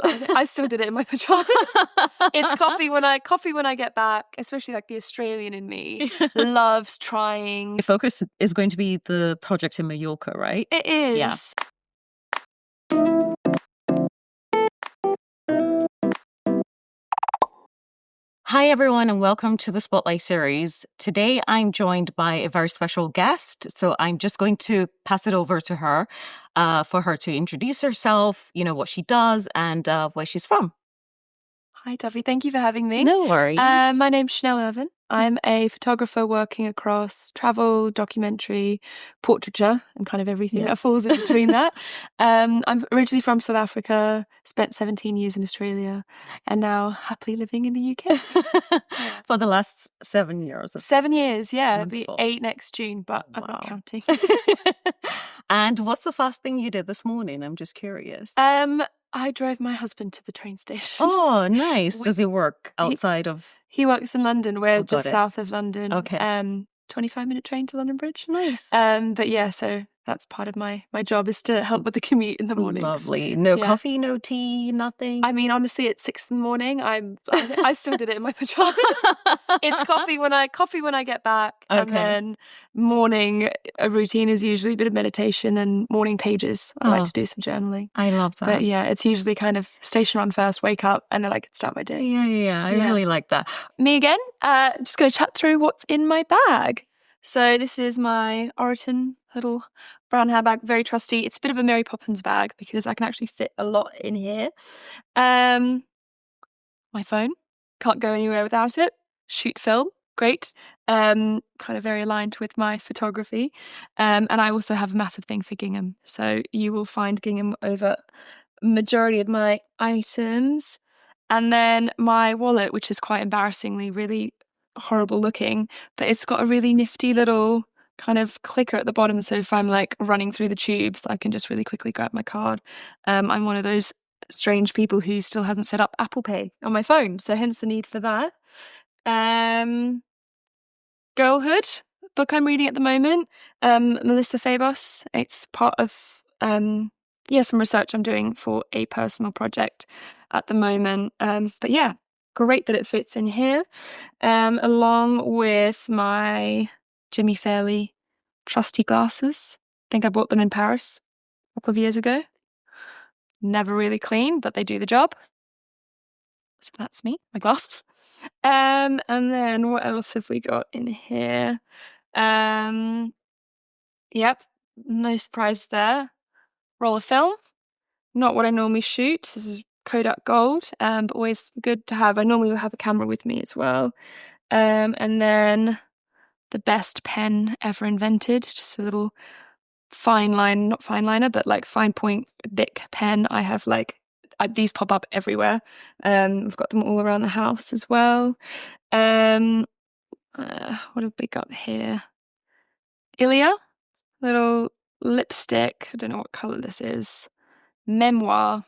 I still did it in my pajamas. It's coffee when I get back, especially like the Australian in me loves trying. Your focus is going to be the project in Mallorca, right? It is. Yeah. Hi, everyone, and welcome to the Spotlight series. Today, I'm joined by a very special guest. So I'm just going to pass it over to her for her to introduce herself, what she does and where she's from. Hi, Duffy. Thank you for having me. No worries. My name's Chanel Irvine. I'm a photographer working across travel, documentary, portraiture, and kind of everything that falls in between that. I'm originally from South Africa, spent 17 years in Australia, and now happily living in the UK. For the last 7 years. 7 years, yeah. Wonderful. It'll be 8 next June, but I'm not counting. And what's the first thing you did this morning? I'm just curious. I drove my husband to the train station. Oh, nice. Does he work outside of... He works in London. We're just it. south of London. Okay. 25-minute train to London Bridge. Nice. But yeah, so that's part of my job is to help with the commute in the mornings. Lovely. No coffee, no tea, nothing? I mean, honestly, it's 6 in the morning. I still did it in my pajamas. It's coffee when I get back. Okay. And then morning, a routine is usually a bit of meditation and morning pages. I like to do some journaling. I love that. But yeah, it's usually kind of station run first, wake up, and then I can start my day. Yeah. I really like that. Me again, just going to chat through what's in my bag. So this is my Oroton little brown handbag, very trusty. It's a bit of a Mary Poppins bag because I can actually fit a lot in here. My phone, can't go anywhere without it. Shoot film, great. Kind of very aligned with my photography. And I also have a massive thing for gingham. So you will find gingham over majority of my items. And then my wallet, which is quite embarrassingly really horrible looking, but it's got a really nifty little kind of clicker at the bottom, so if I'm like running through the tubes I can just really quickly grab my card. I'm one of those strange people who still hasn't set up Apple Pay on my phone, so hence the need for that. Girlhood book I'm reading at the moment, Melissa Fabos. It's part of some research I'm doing for a personal project at the moment, but yeah, great that it fits in here, along with my Jimmy Fairley trusty glasses. I think I bought them in Paris a couple of years ago. Never really clean, but they do the job. So that's me, my glasses. And then what else have we got in here? Yep, no surprise there. Roll of film. Not what I normally shoot. This is Kodak Gold, but always good to have. I normally will have a camera with me as well. And then the best pen ever invented, just a little not fine liner, but like fine point Bic pen. I have these pop up everywhere. I've got them all around the house as well. What have we got here? Ilia, little lipstick. I don't know what colour this is. Memoir.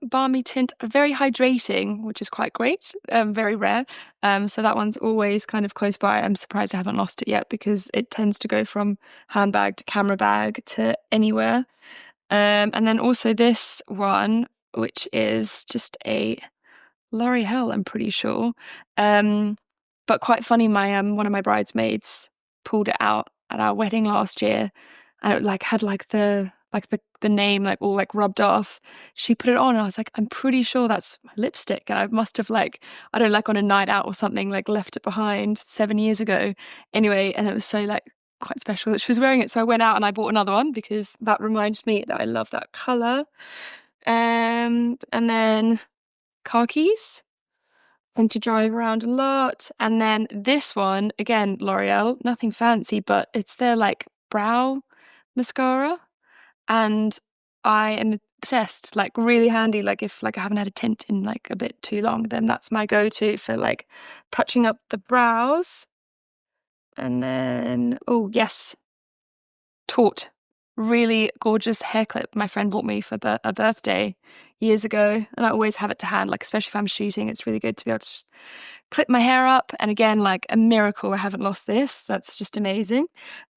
Balmy tint, very hydrating, which is quite great, very rare. So that one's always kind of close by. I'm surprised I haven't lost it yet because it tends to go from handbag to camera bag to anywhere. And then also this one, which is just a L'Oreal, I'm pretty sure. But quite funny, my one of my bridesmaids pulled it out at our wedding last year, and it had the name all rubbed off. She put it on and I was like, I'm pretty sure that's my lipstick, and I must have on a night out or something left it behind 7 years ago anyway, and it was so quite special that she was wearing it, so I went out and I bought another one because that reminds me that I love that colour. And then car keys, and to drive around a lot. And then this one, again, L'Oreal, nothing fancy, but it's their brow mascara. And I am obsessed, really handy. If I haven't had a tint in a bit too long, then that's my go-to for touching up the brows. And then, oh yes, Taut, really gorgeous hair clip my friend bought me for a birthday years ago, and I always have it to hand, especially if I'm shooting. It's really good to be able to just clip my hair up, and again, a miracle I haven't lost this. That's just amazing.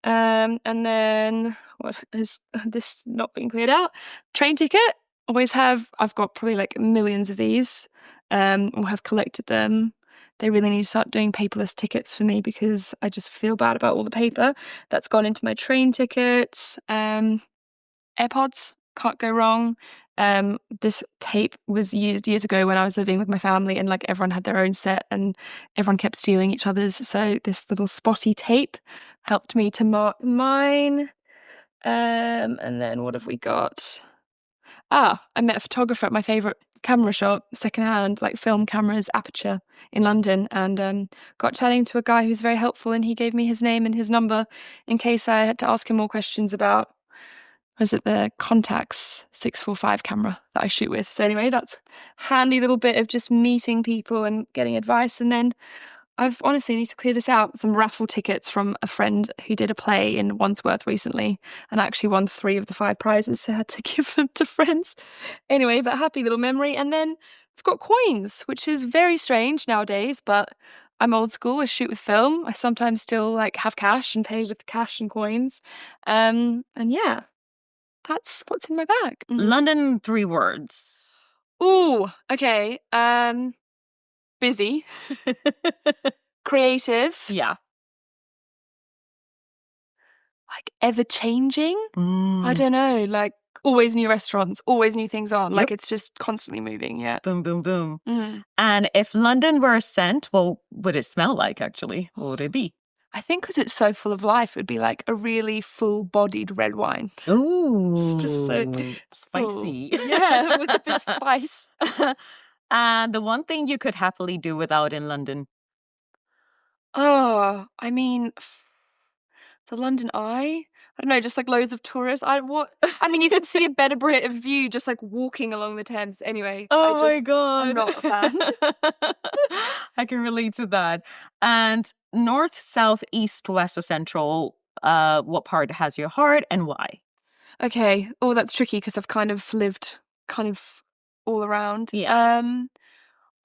And then what is this not being cleared out? Train ticket, Always have. I've got probably like millions of these, or have collected them. They really need to start doing paperless tickets for me because I just feel bad about all the paper that's gone into my train tickets. AirPods, can't go wrong. This tape was used years ago when I was living with my family, and like everyone had their own set and everyone kept stealing each other's. So this little spotty tape helped me to mark mine. And then what have we got? I met a photographer at my favourite camera shop, secondhand, like film cameras, Aperture in London, and got chatting to a guy who's very helpful, and he gave me his name and his number in case I had to ask him more questions about, was it the Contax 645 camera that I shoot with. So anyway, that's a handy little bit of just meeting people and getting advice. And then I've honestly need to clear this out. Some raffle tickets from a friend who did a play in Wandsworth recently and actually won 3 of the 5 prizes, so I had to give them to friends. Anyway, but happy little memory. And then I've got coins, which is very strange nowadays, but I'm old school. I shoot with film. I sometimes still like have cash and pay with cash and coins. And yeah, that's what's in my bag. London 3 words. Ooh, okay. Busy. Creative. Yeah. Like ever-changing. I don't know, like always new restaurants, always new things on. Like it's just constantly moving, yeah. Boom, boom, boom. And if London were a scent, well, what would it smell like, actually? What would it be? I think because it's so full of life, it would be like a really full-bodied red wine. Ooh. It's just so spicy. Full. Yeah, with a bit of spice. And the one thing you could happily do without in London? Oh, I mean, the London Eye. I don't know, just like loads of tourists. You can see a better bit of view just like walking along the Thames. Anyway, my God. I'm not a fan. I can relate to that. And north, south, east, west, or central, what part has your heart and why? Okay. Oh, that's tricky because I've kind of lived all around. Yeah.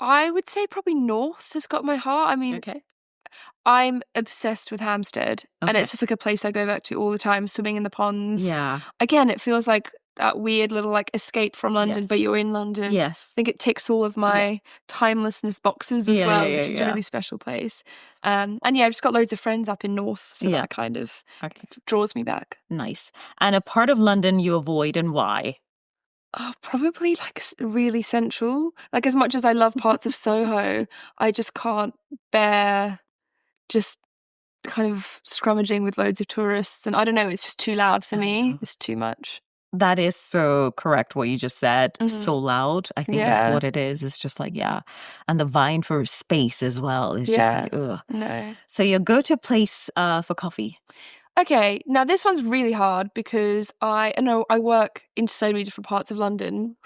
I would say probably north has got my heart. I mean, Okay. I'm obsessed with Hampstead, and it's just like a place I go back to all the time, swimming in the ponds. Yeah. Again, it feels like that weird little like escape from London, but you're in London. Yes. I think it ticks all of my timelessness boxes as well. It's just a really special place. And yeah, I've just got loads of friends up in North, so that kind of draws me back. Nice. And a part of London you avoid and why? Oh, probably like really central. Like as much as I love parts of Soho, I just can't bear just kind of scrummaging with loads of tourists. And I don't know, it's just too loud for me. It's too much. That is so correct what you just said. So loud. I think that's what it is. It's just like, And the vying for space as well is just like, ugh. No. So your go-to place for coffee? Okay, now this one's really hard because I work in so many different parts of London.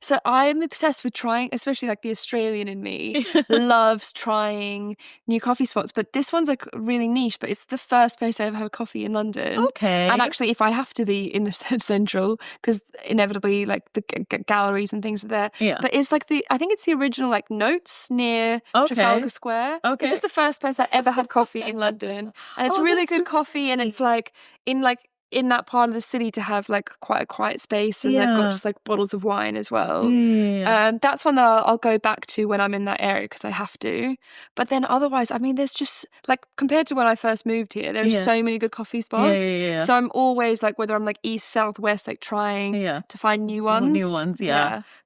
So I'm obsessed with trying, especially like the Australian in me loves trying new coffee spots. But this one's like really niche. But it's the first place I ever have a coffee in London. Okay, and actually, if I have to be in the central, because inevitably like the galleries and things are there. Yeah, but it's like I think it's the original like Notes near Trafalgar Square. Okay, it's just the first place I ever had coffee in London, and it's really good coffee, and it's like in that part of the city to have like quite a quiet space, and they've got just like bottles of wine as well. That's one that I'll go back to when I'm in that area because I have to. But then otherwise, I mean, there's just like compared to when I first moved here, there's so many good coffee spots. So I'm always like, whether I'm like east, south, west, like trying to find new ones.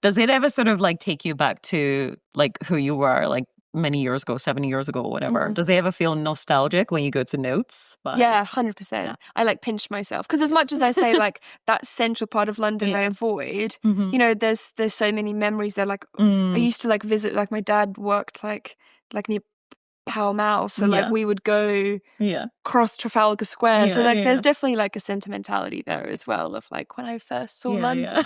Does it ever sort of like take you back to like who you were like many years ago, 7 years ago, or whatever? Does it ever feel nostalgic when you go to Notes? Yeah, 100%. I like pinch myself because as much as I say like that central part of London I avoid, you know, there's so many memories there. Like I used to like visit, like my dad worked like near Pall Mall, so like we would go cross Trafalgar Square. So like there's definitely like a sentimentality there as well of like when I first saw London.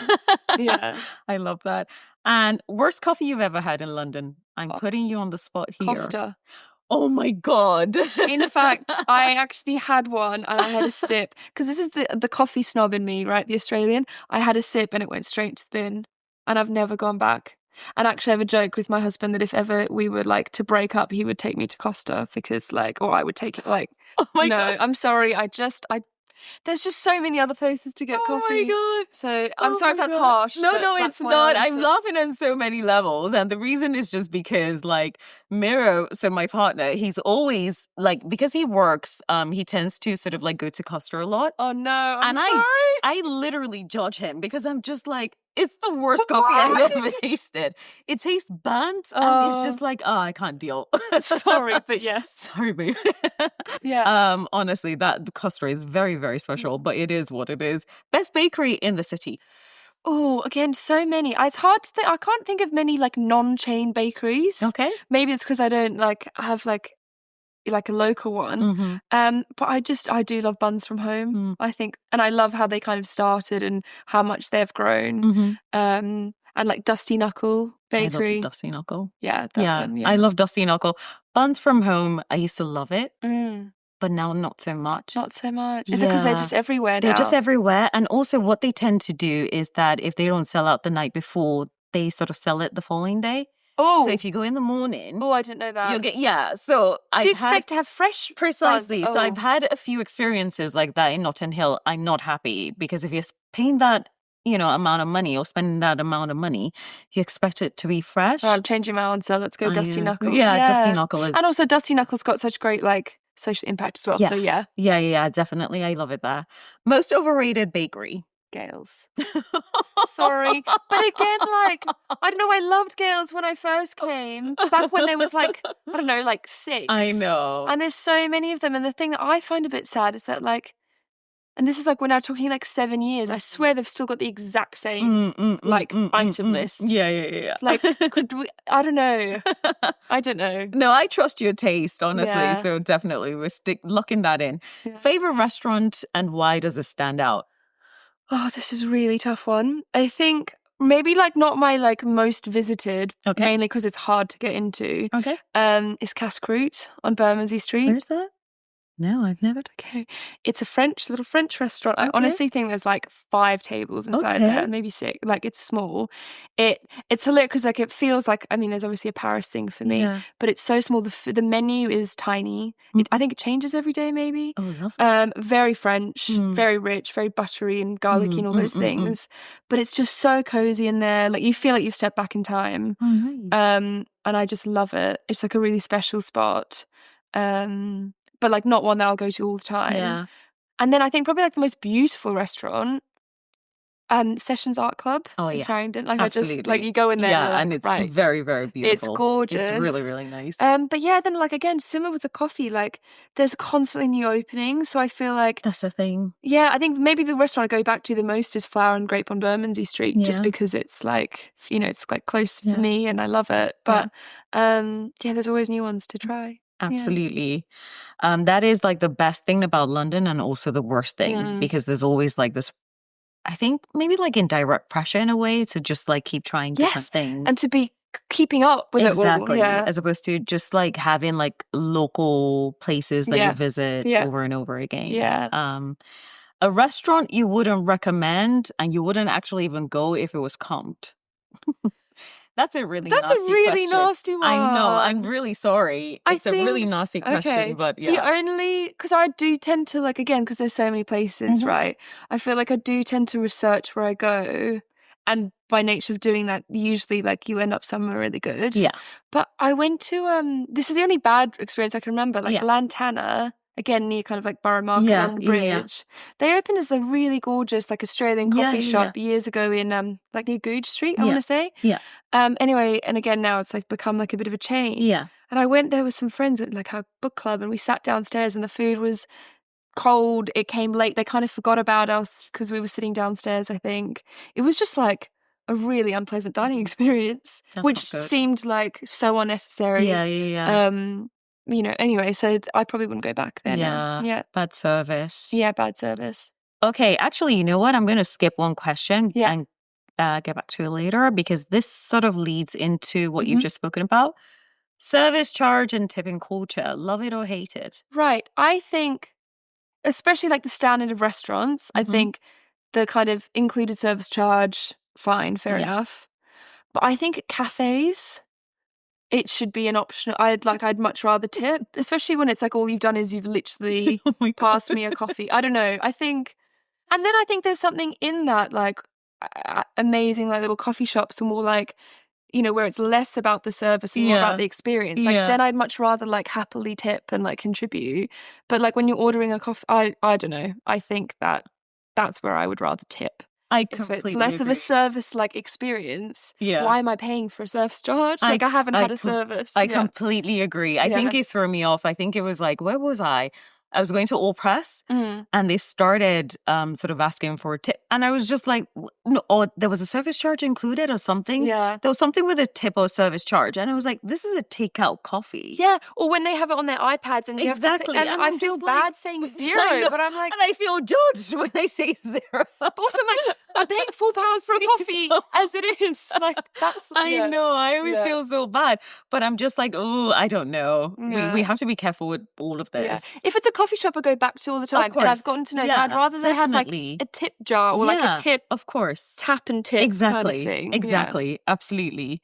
I love that. And worst coffee you've ever had in London? I'm putting you on the spot here. Costa. Oh my God. In fact, I actually had one and I had a sip because this is the coffee snob in me, right? The Australian. I had a sip and it went straight to the bin and I've never gone back. And actually I have a joke with my husband that if ever we would like to break up, he would take me to Costa because like, or I would take it like, God. I'm sorry. There's just so many other places to get coffee. Oh my God. So I'm Oh sorry my if that's God. harsh. No, but no, that's it's my not. I'm answer. laughing on so many levels. And the reason is just because like Miro, so my partner, he's always like, because he works, he tends to sort of like go to Costa a lot. Oh no, I'm And sorry. I literally judge him because I'm just like, it's the worst coffee I've ever tasted. It tastes burnt and it's just like, oh, I can't deal. Sorry, but yes. Sorry, babe. Yeah. Honestly, that Costa is very, very special, but it is what it is. Best bakery in the city. Oh, again, so many. It's hard to think. I can't think of many like non-chain bakeries. Okay. Maybe it's because I don't like have like a local one. But I do love Buns from Home. I think, and I love how they kind of started and how much they've grown. And like Dusty Knuckle Bakery. I love Dusty Knuckle. Yeah, that one. Yeah, I love Dusty Knuckle. Buns from Home, I used to love it. But now not so much. Not so much. Is it because they're just everywhere now? They're just everywhere. And also what they tend to do is that if they don't sell out the night before, they sort of sell it the following day. Oh. So if you go in the morning. Oh, I didn't know that. You'll get, so do you expect to have fresh Precisely. buns? So I've had a few experiences like that in Notting Hill. I'm not happy because if you're paying that, amount of money or spending that amount of money, you expect it to be fresh. Oh, I'm changing my answer. Let's go Dusty Knuckle. Yeah, Dusty Knuckle is. And also Dusty Knuckle's got such great like social impact as well. Yeah. So yeah. Yeah, definitely. I love it there. Most overrated bakery. Gales. Sorry. But again, like, I don't know, I loved Gales when I first came. Back when there was like, I don't know, like 6. I know. And there's so many of them. And the thing that I find a bit sad is that like, and this is like we're now talking like 7 years. I swear they've still got the exact same item list. Yeah. Like, could we? I don't know. I don't know. No, I trust your taste, honestly. Yeah. So definitely, we're locking that in. Yeah. Favorite restaurant and why does it stand out? Oh, this is a really tough one. I think maybe like not my like most visited, mainly because it's hard to get into. Okay. Is Casse-Croûte on Bermondsey Street. Where's that? No, I've never. Okay. It's a little French restaurant. I honestly think there's like 5 tables inside there, maybe 6. Like it's small. It's hilarious because like it feels like, I mean, there's obviously a Paris thing for me, but it's so small. The menu is tiny. I think it changes every day, maybe. Oh, lovely. Very French, very rich, very buttery and garlicky and all those things. But it's just so cozy in there. Like you feel like you've stepped back in time. Oh, nice. And I just love it. It's like a really special spot. But like not one that I'll go to all the time. Yeah. And then I think probably like the most beautiful restaurant, Sessions Art Club in Farringdon. Like absolutely. I just like you go in there. Yeah, and it's very, very beautiful. It's gorgeous. It's really, really nice. But yeah, then like again, similar with the coffee, like there's constantly new openings. So I feel like that's a thing. Yeah, I think maybe the restaurant I go back to the most is Flower and Grape on Bermondsey Street, just because it's like, it's like close for me and I love it. But there's always new ones to try. Absolutely. That is like the best thing about London and also the worst thing because there's always like this, I think maybe like indirect pressure in a way to just like keep trying different things. And to be keeping up with it all. Yeah. As opposed to just like having like local places that you visit over and over again. Yeah. A restaurant you wouldn't recommend and you wouldn't actually even go if it was comped. That's a really nasty one. I know. I'm really sorry. It's a really nasty question, but yeah. The only, because I do tend to like, again, because there's so many places, right? I feel like I do tend to research where I go. And by nature of doing that, usually like you end up somewhere really good. Yeah. But I went to, this is the only bad experience I can remember, like Lantana. Again, near kind of like Borough Market on the bridge. Yeah. They opened as a really gorgeous like Australian coffee shop years ago in like near Goodge Street, I want to say. Yeah. Anyway, and again now it's like become like a bit of a chain. Yeah. And I went there with some friends at like our book club and we sat downstairs and the food was cold. It came late. They kind of forgot about us because we were sitting downstairs, I think. It was just like a really unpleasant dining experience, which seemed like so unnecessary. Yeah. Anyway, so I probably wouldn't go back there. Yeah. Bad service. Yeah, bad service. Okay, actually, you know what? I'm going to skip one question and get back to it later because this sort of leads into what you've just spoken about. Service charge and tipping culture. Love it or hate it? Right. I think, especially like the standard of restaurants, I think the kind of included service charge, fine, fair enough. But I think at cafes, it should be an option. I'd much rather tip, especially when it's like all you've done is you've literally Oh my God. passed me a coffee. I don't know. I think there's something in that, like amazing, like little coffee shops and more like, where it's less about the service and more about the experience. Like then I'd much rather like happily tip and like contribute. But like when you're ordering a coffee, I don't know. I think that's where I would rather tip. I If completely it's less agree. of a service like experience, Yeah. why am I paying for a service charge? Like I haven't had a service. I completely agree. I think it threw me off. I think it was like, where was I? I was going to All Press and they started sort of asking for a tip. And I was just like, no, there was a service charge included or something. Yeah. There was something with a tip or service charge. And I was like, this is a takeout coffee. Yeah. Or when they have it on their iPads and you exactly. have to, and I feel bad saying zero, but I'm like. And I feel judged when they say zero. But also I'm like, I'm paying £4 for a coffee as it is. Like that's. I know. I always feel so bad. But I'm just like, oh, I don't know. Yeah. We have to be careful with all of this. Yeah. If it's a coffee shop I go back to all the time, and I've gotten to know that, I'd rather they have like a tip jar or like a tip, of course, tap and tip exactly, kind of thing. Exactly, absolutely.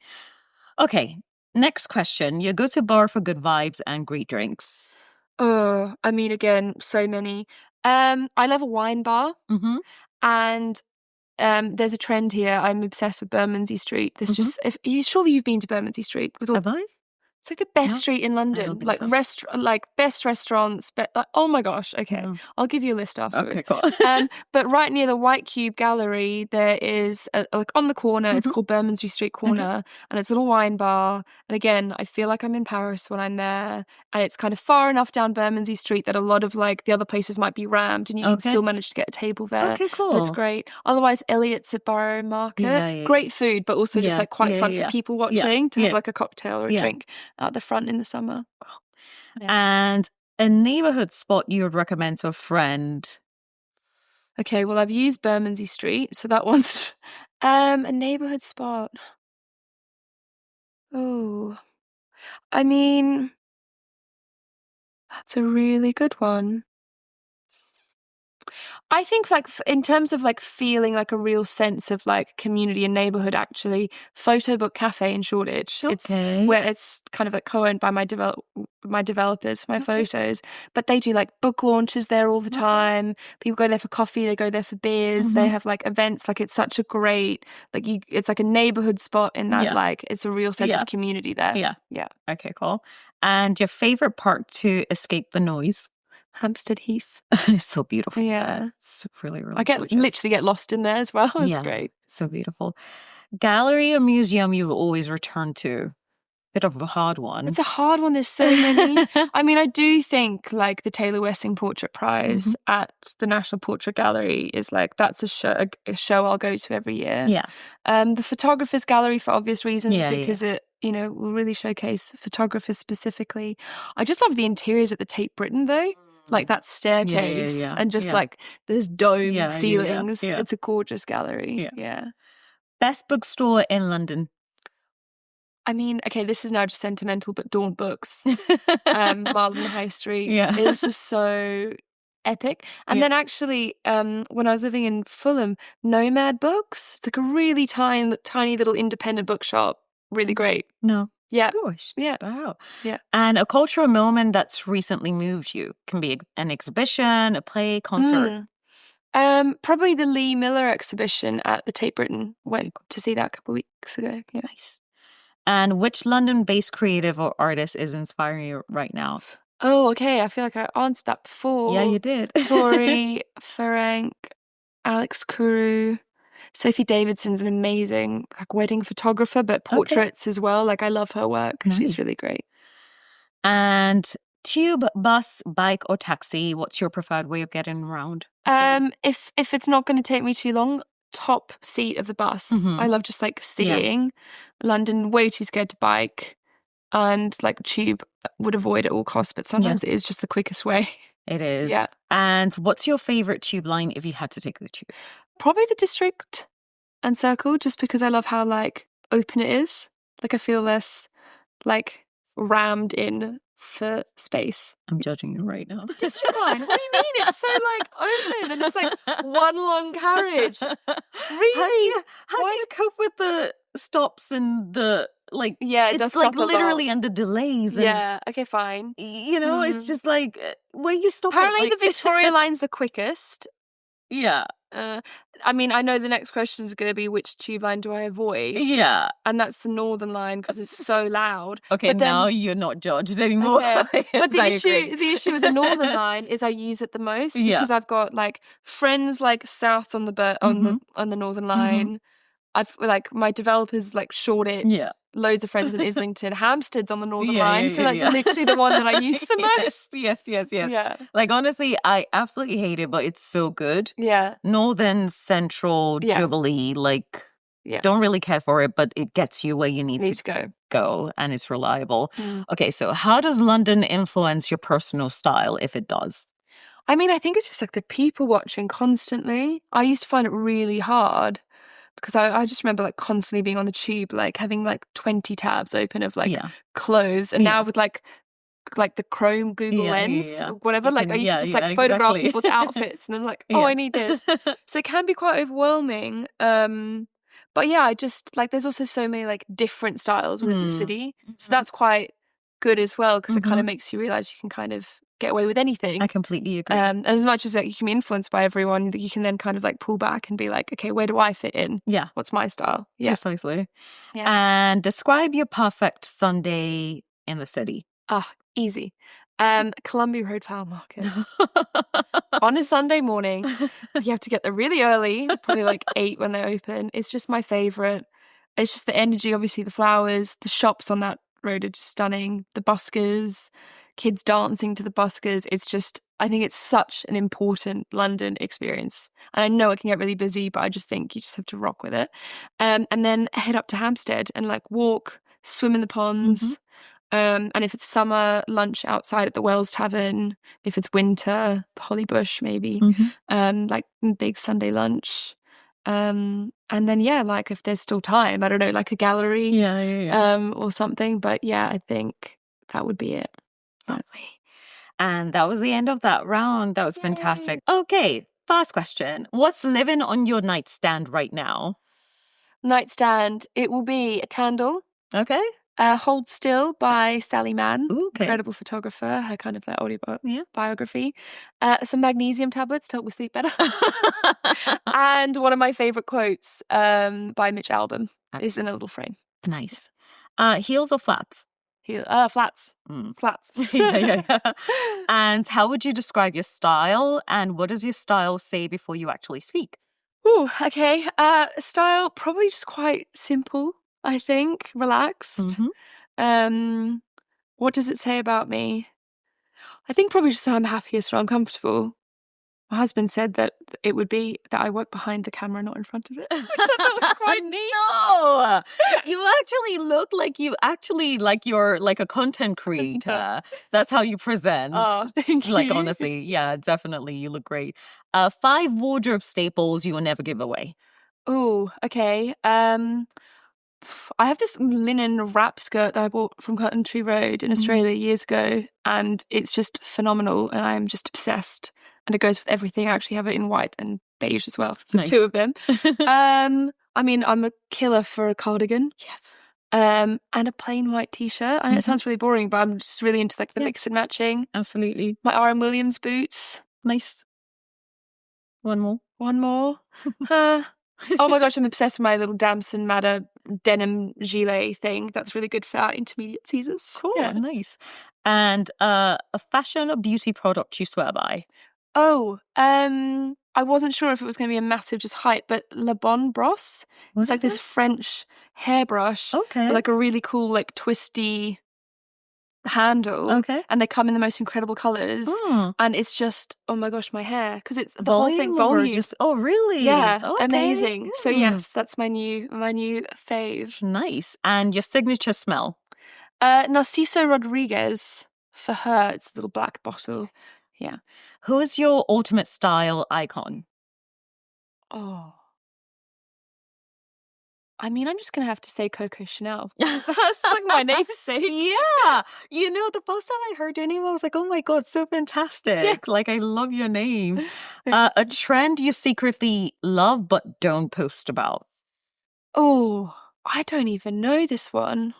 Okay, next question. You go to bar for good vibes and great drinks. Oh, I mean, again, so many. I love a wine bar, and there's a trend here. I'm obsessed with Bermondsey Street. There's just surely you've been to Bermondsey Street with all. Have I? It's like the best street in London, like best restaurants. Oh my gosh! Okay, I'll give you a list afterwards. Okay, cool. But right near the White Cube Gallery, there is like on the corner. It's called Bermondsey Street Corner, and it's a little wine bar. And again, I feel like I'm in Paris when I'm there, and it's kind of far enough down Bermondsey Street that a lot of like the other places might be rammed, and you can still manage to get a table there. Okay, cool. That's great. Otherwise, Elliot's at Borough Market, great food, but also just like quite fun for people watching to have like a cocktail or a drink at the front in the summer. And a neighborhood spot you would recommend to a friend? Okay, well, I've used Bermondsey Street, so that one's a neighborhood spot. Oh, I mean, that's a really good one. I think like in terms of like feeling like a real sense of like community and neighborhood, actually, Photo Book Cafe in Shoreditch. It's where it's kind of like co-owned by my developers, my photos, but they do like book launches there all the time. People go there for coffee, they go there for beers, they have like events. Like it's such a great, like it's like a neighborhood spot in that like it's a real sense of community there. Yeah. Okay, cool. And your favorite park to escape the noise? Hampstead Heath. It's so beautiful. Yeah. It's really, really literally get lost in there as well. It's great. So beautiful. Gallery or museum you will always return to? Bit of a hard one. It's a hard one. There's so many. I mean, I do think like the Taylor Wessing Portrait Prize at the National Portrait Gallery is like, that's a show I'll go to every year. Yeah. The Photographers Gallery for obvious reasons because it, will really showcase photographers specifically. I just love the interiors at the Tate Britain though. Like that staircase and just like there's dome ceilings. It's a gorgeous gallery. Yeah. Best bookstore in London? I mean, okay, this is now just sentimental, but Dawn Books, Marlon High Street is just so epic. And then actually, when I was living in Fulham, Nomad Books, it's like a really tiny little independent bookshop. Really great. No. Yeah. Gosh. Yeah. Wow. Yeah. And a cultural moment that's recently moved you. Can be an exhibition, a play, concert. Probably the Lee Miller exhibition at the Tate Britain. Went to see that a couple of weeks ago. Yeah. Nice. And which London-based creative or artist is inspiring you right now? Oh, okay. I feel like I answered that before. Yeah, you did. Tori Ferenc, Alex Kuru. Sophie Davidson's an amazing like wedding photographer, but portraits as well. Like I love her work. Nice. She's really great. And tube, bus, bike, or taxi, what's your preferred way of getting around? If it's not going to take me too long, top seat of the bus. I love just like seeing London. Way too scared to bike, and like tube would avoid at all costs. But sometimes it is just the quickest way. It is. Yeah. And what's your favorite tube line if you had to take the tube? Probably the District and Circle, just because I love how like open it is. Like I feel less like rammed in for space. I'm judging you right now. The District line. What do you mean? It's so like open and it's like one long carriage. Really? How do you cope with the stops and the like, Yeah, it it's does like stop a lot. literally under delays. And, Yeah, okay, fine. it's just like, where you stop Apparently it? the Victoria line's the quickest. Yeah. I mean, I know the next question is going to be which tube line do I avoid? Yeah. And that's the Northern line because it's so loud. Okay, but then, now you're not judged anymore. Okay. But Yes, the issue with the Northern line is I use it the most because I've got like friends like south on the Northern line. I've like my developers like Shoreditch. Yeah. Loads of friends in Islington. Hampstead's on the Northern Yeah, line, yeah, so yeah, that's yeah. literally the one that I use the most. Yes. Yeah. Like, honestly, I absolutely hate it, but it's so good. Yeah. Northern, Central, Yeah. Jubilee, like, Yeah. don't really care for it, but it gets you where you need to go, and it's reliable. Mm. Okay, so how does London influence your personal style, if it does? I mean, I think it's just like the people watching constantly. I used to find it really hard because I just remember like constantly being on the tube, like having like 20 tabs open of like clothes. And now with like the Chrome Google Lens, or whatever, like I used to just like photograph people's outfits and I'm like, oh, I need this. So it can be quite overwhelming. But yeah, I just like there's also so many like different styles within the city. So that's quite good as well because it kind of makes you realize you can kind of get away with anything. I completely agree. And as much as like, you can be influenced by everyone, that you can then kind of like pull back and be like, okay, where do I fit in? Yeah. What's my style? Yeah. Precisely. Yeah. And describe your perfect Sunday in the city. Easy. Columbia Road Flower Market. On a Sunday morning, you have to get there really early, probably like 8 when they open. It's just my favourite. It's just the energy, obviously the flowers, the shops on that road are just stunning. The buskers, kids dancing to the buskers. It's just, I think it's such an important London experience. And I know it can get really busy, but I just think you just have to rock with it. And then head up to Hampstead and like walk, swim in the ponds. And if it's summer, lunch outside at the Wells Tavern. If it's winter, the Holly Bush maybe. Like big Sunday lunch. And then like if there's still time, I don't know, like a gallery, or something. But yeah, I think that would be it. Lovely. And that was the end of that round. That was fantastic. Okay, first question. What's living on your nightstand right now? Nightstand, it will be a candle. Okay. Hold Still by Sally Mann. Okay. Incredible photographer. Her kind of like audio biography. Some magnesium tablets to help me sleep better. And one of my favourite quotes by Mitch Albom is in a little frame. Nice. Heels or flats? Flats. Flats. Yeah. And how would you describe your style? And what does your style say before you actually speak? Ooh, okay. Style, probably just quite simple, I think. Relaxed. What does it say about me? I think probably just that I'm happiest when I'm comfortable. My husband said that it would be that I work behind the camera, not in front of it, which I thought was quite neat. No, you actually look like you're like a content creator. That's how you present. Oh, thank you. Like, honestly, yeah, definitely, you look great. 5 wardrobe staples you will never give away. Oh, okay. I have this linen wrap skirt that I bought from Country Road in Australia years ago, and it's just phenomenal, and I'm just obsessed. And it goes with everything. I actually have it in white and beige as well. So nice. 2 of them. I mean, I'm a killer for a cardigan. Yes. And a plain white t-shirt. I know it sounds really boring, but I'm just really into like the mix and matching. Absolutely. My R.M. Williams boots. Nice. One more. Oh my gosh, I'm obsessed with my little Damson Matter denim gilet thing. That's really good for our intermediate seasons. Cool, nice. And a fashion or beauty product you swear by? I wasn't sure if it was going to be a massive just hype, but Le Bon Brosse. It's like this French hairbrush. Okay. With like a really cool, like twisty handle. Okay. And they come in the most incredible colours. And it's just, oh my gosh, my hair. Because it's the whole thing volume. Just, oh, really? Yeah, amazing. So yes, that's my new fave. Nice. And your signature smell? Narciso Rodriguez. For her, it's a little black bottle. Yeah. Who is your ultimate style icon? Oh. I mean, I'm just going to have to say Coco Chanel. That's like my namesake. Yeah. You know, the first time I heard your name, I was like, oh my God, so fantastic. Yeah. Like, I love your name. A trend you secretly love but don't post about? Oh, I don't even know this one.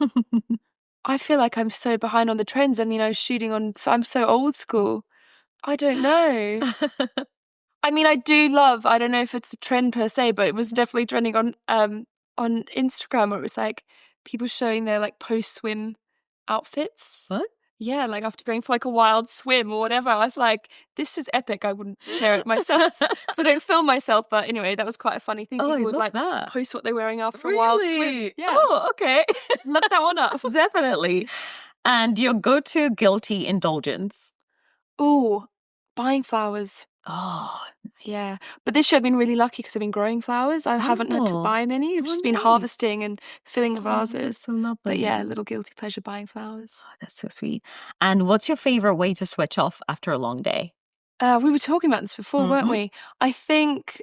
I feel like I'm so behind on the trends. I mean, I'm so old school. I don't know. I mean, I don't know if it's a trend per se, but it was definitely trending on Instagram where it was like people showing their like post-swim outfits. What? Yeah, like after going for like a wild swim or whatever. I was like, this is epic. I wouldn't share it myself. So I don't film myself, but anyway, that was quite a funny thing. Oh, I People would love like that. post what they're wearing after a wild swim. Really? Yeah. Oh, okay. Look that one up. Definitely. And your go-to guilty indulgence? Ooh, buying flowers. Oh, Yeah. But this year I've been really lucky because I've been growing flowers. I haven't had to Oh. buy many. I've Oh, just been nice. harvesting and filling the Oh, vases. that's so lovely. But yeah, a little guilty pleasure buying flowers. Oh, that's so sweet. And what's your favorite way to switch off after a long day? We were talking about this before, weren't Mhm. we? I think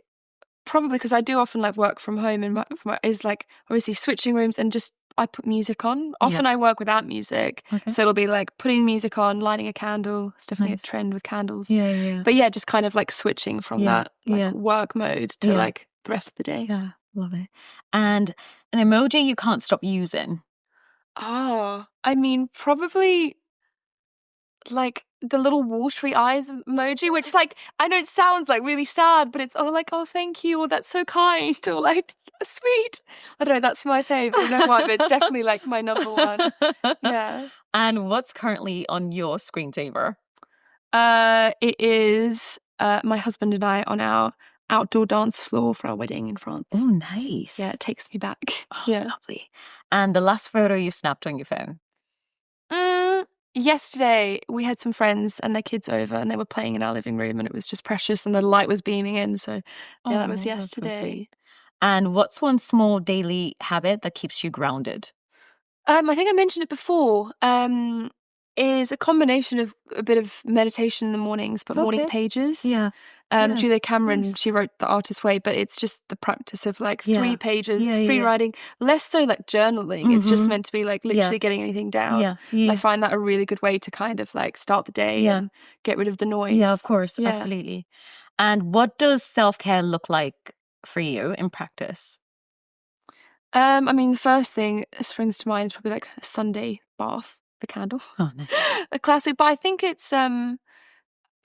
probably because I do often like work from home and is like obviously switching rooms and just I put music on. Often I work without music. Okay. So it'll be like putting music on, lighting a candle. It's definitely Nice. a trend with candles. Yeah. But yeah, just kind of like switching from that like work mode to like the rest of the day. Yeah, love it. And an emoji you can't stop using? Oh, I mean, probably like the little watery eyes emoji, which like I know it sounds like really sad, but it's like, oh, thank you, or that's so kind, or like sweet. I don't know, that's my favourite. I don't know why, but it's definitely like my number one. Yeah. And what's currently on your screensaver? It is my husband and I on our outdoor dance floor for our wedding in France. Oh, nice. Yeah, it takes me back. Oh, Yeah. lovely. And the last photo you snapped on your phone? Yesterday, we had some friends and their kids over and they were playing in our living room and it was just precious and the light was beaming in. So yeah, that was yesterday. So sweet. And what's one small daily habit that keeps you grounded? I think I mentioned it before. Is a combination of a bit of meditation in the mornings, but morning pages. Yeah. Julia Cameron, she wrote The Artist's Way, but it's just the practice of like 3 pages, free writing, less so like journaling. It's just meant to be like literally getting anything down. I find that a really good way to kind of like start the day and get rid of the noise. Yeah, of course. Yeah. Absolutely. And what does self-care look like for you in practice? I mean, the first thing that springs to mind is probably like a Sunday bath, the candle. Oh, nice. A classic, but I think it's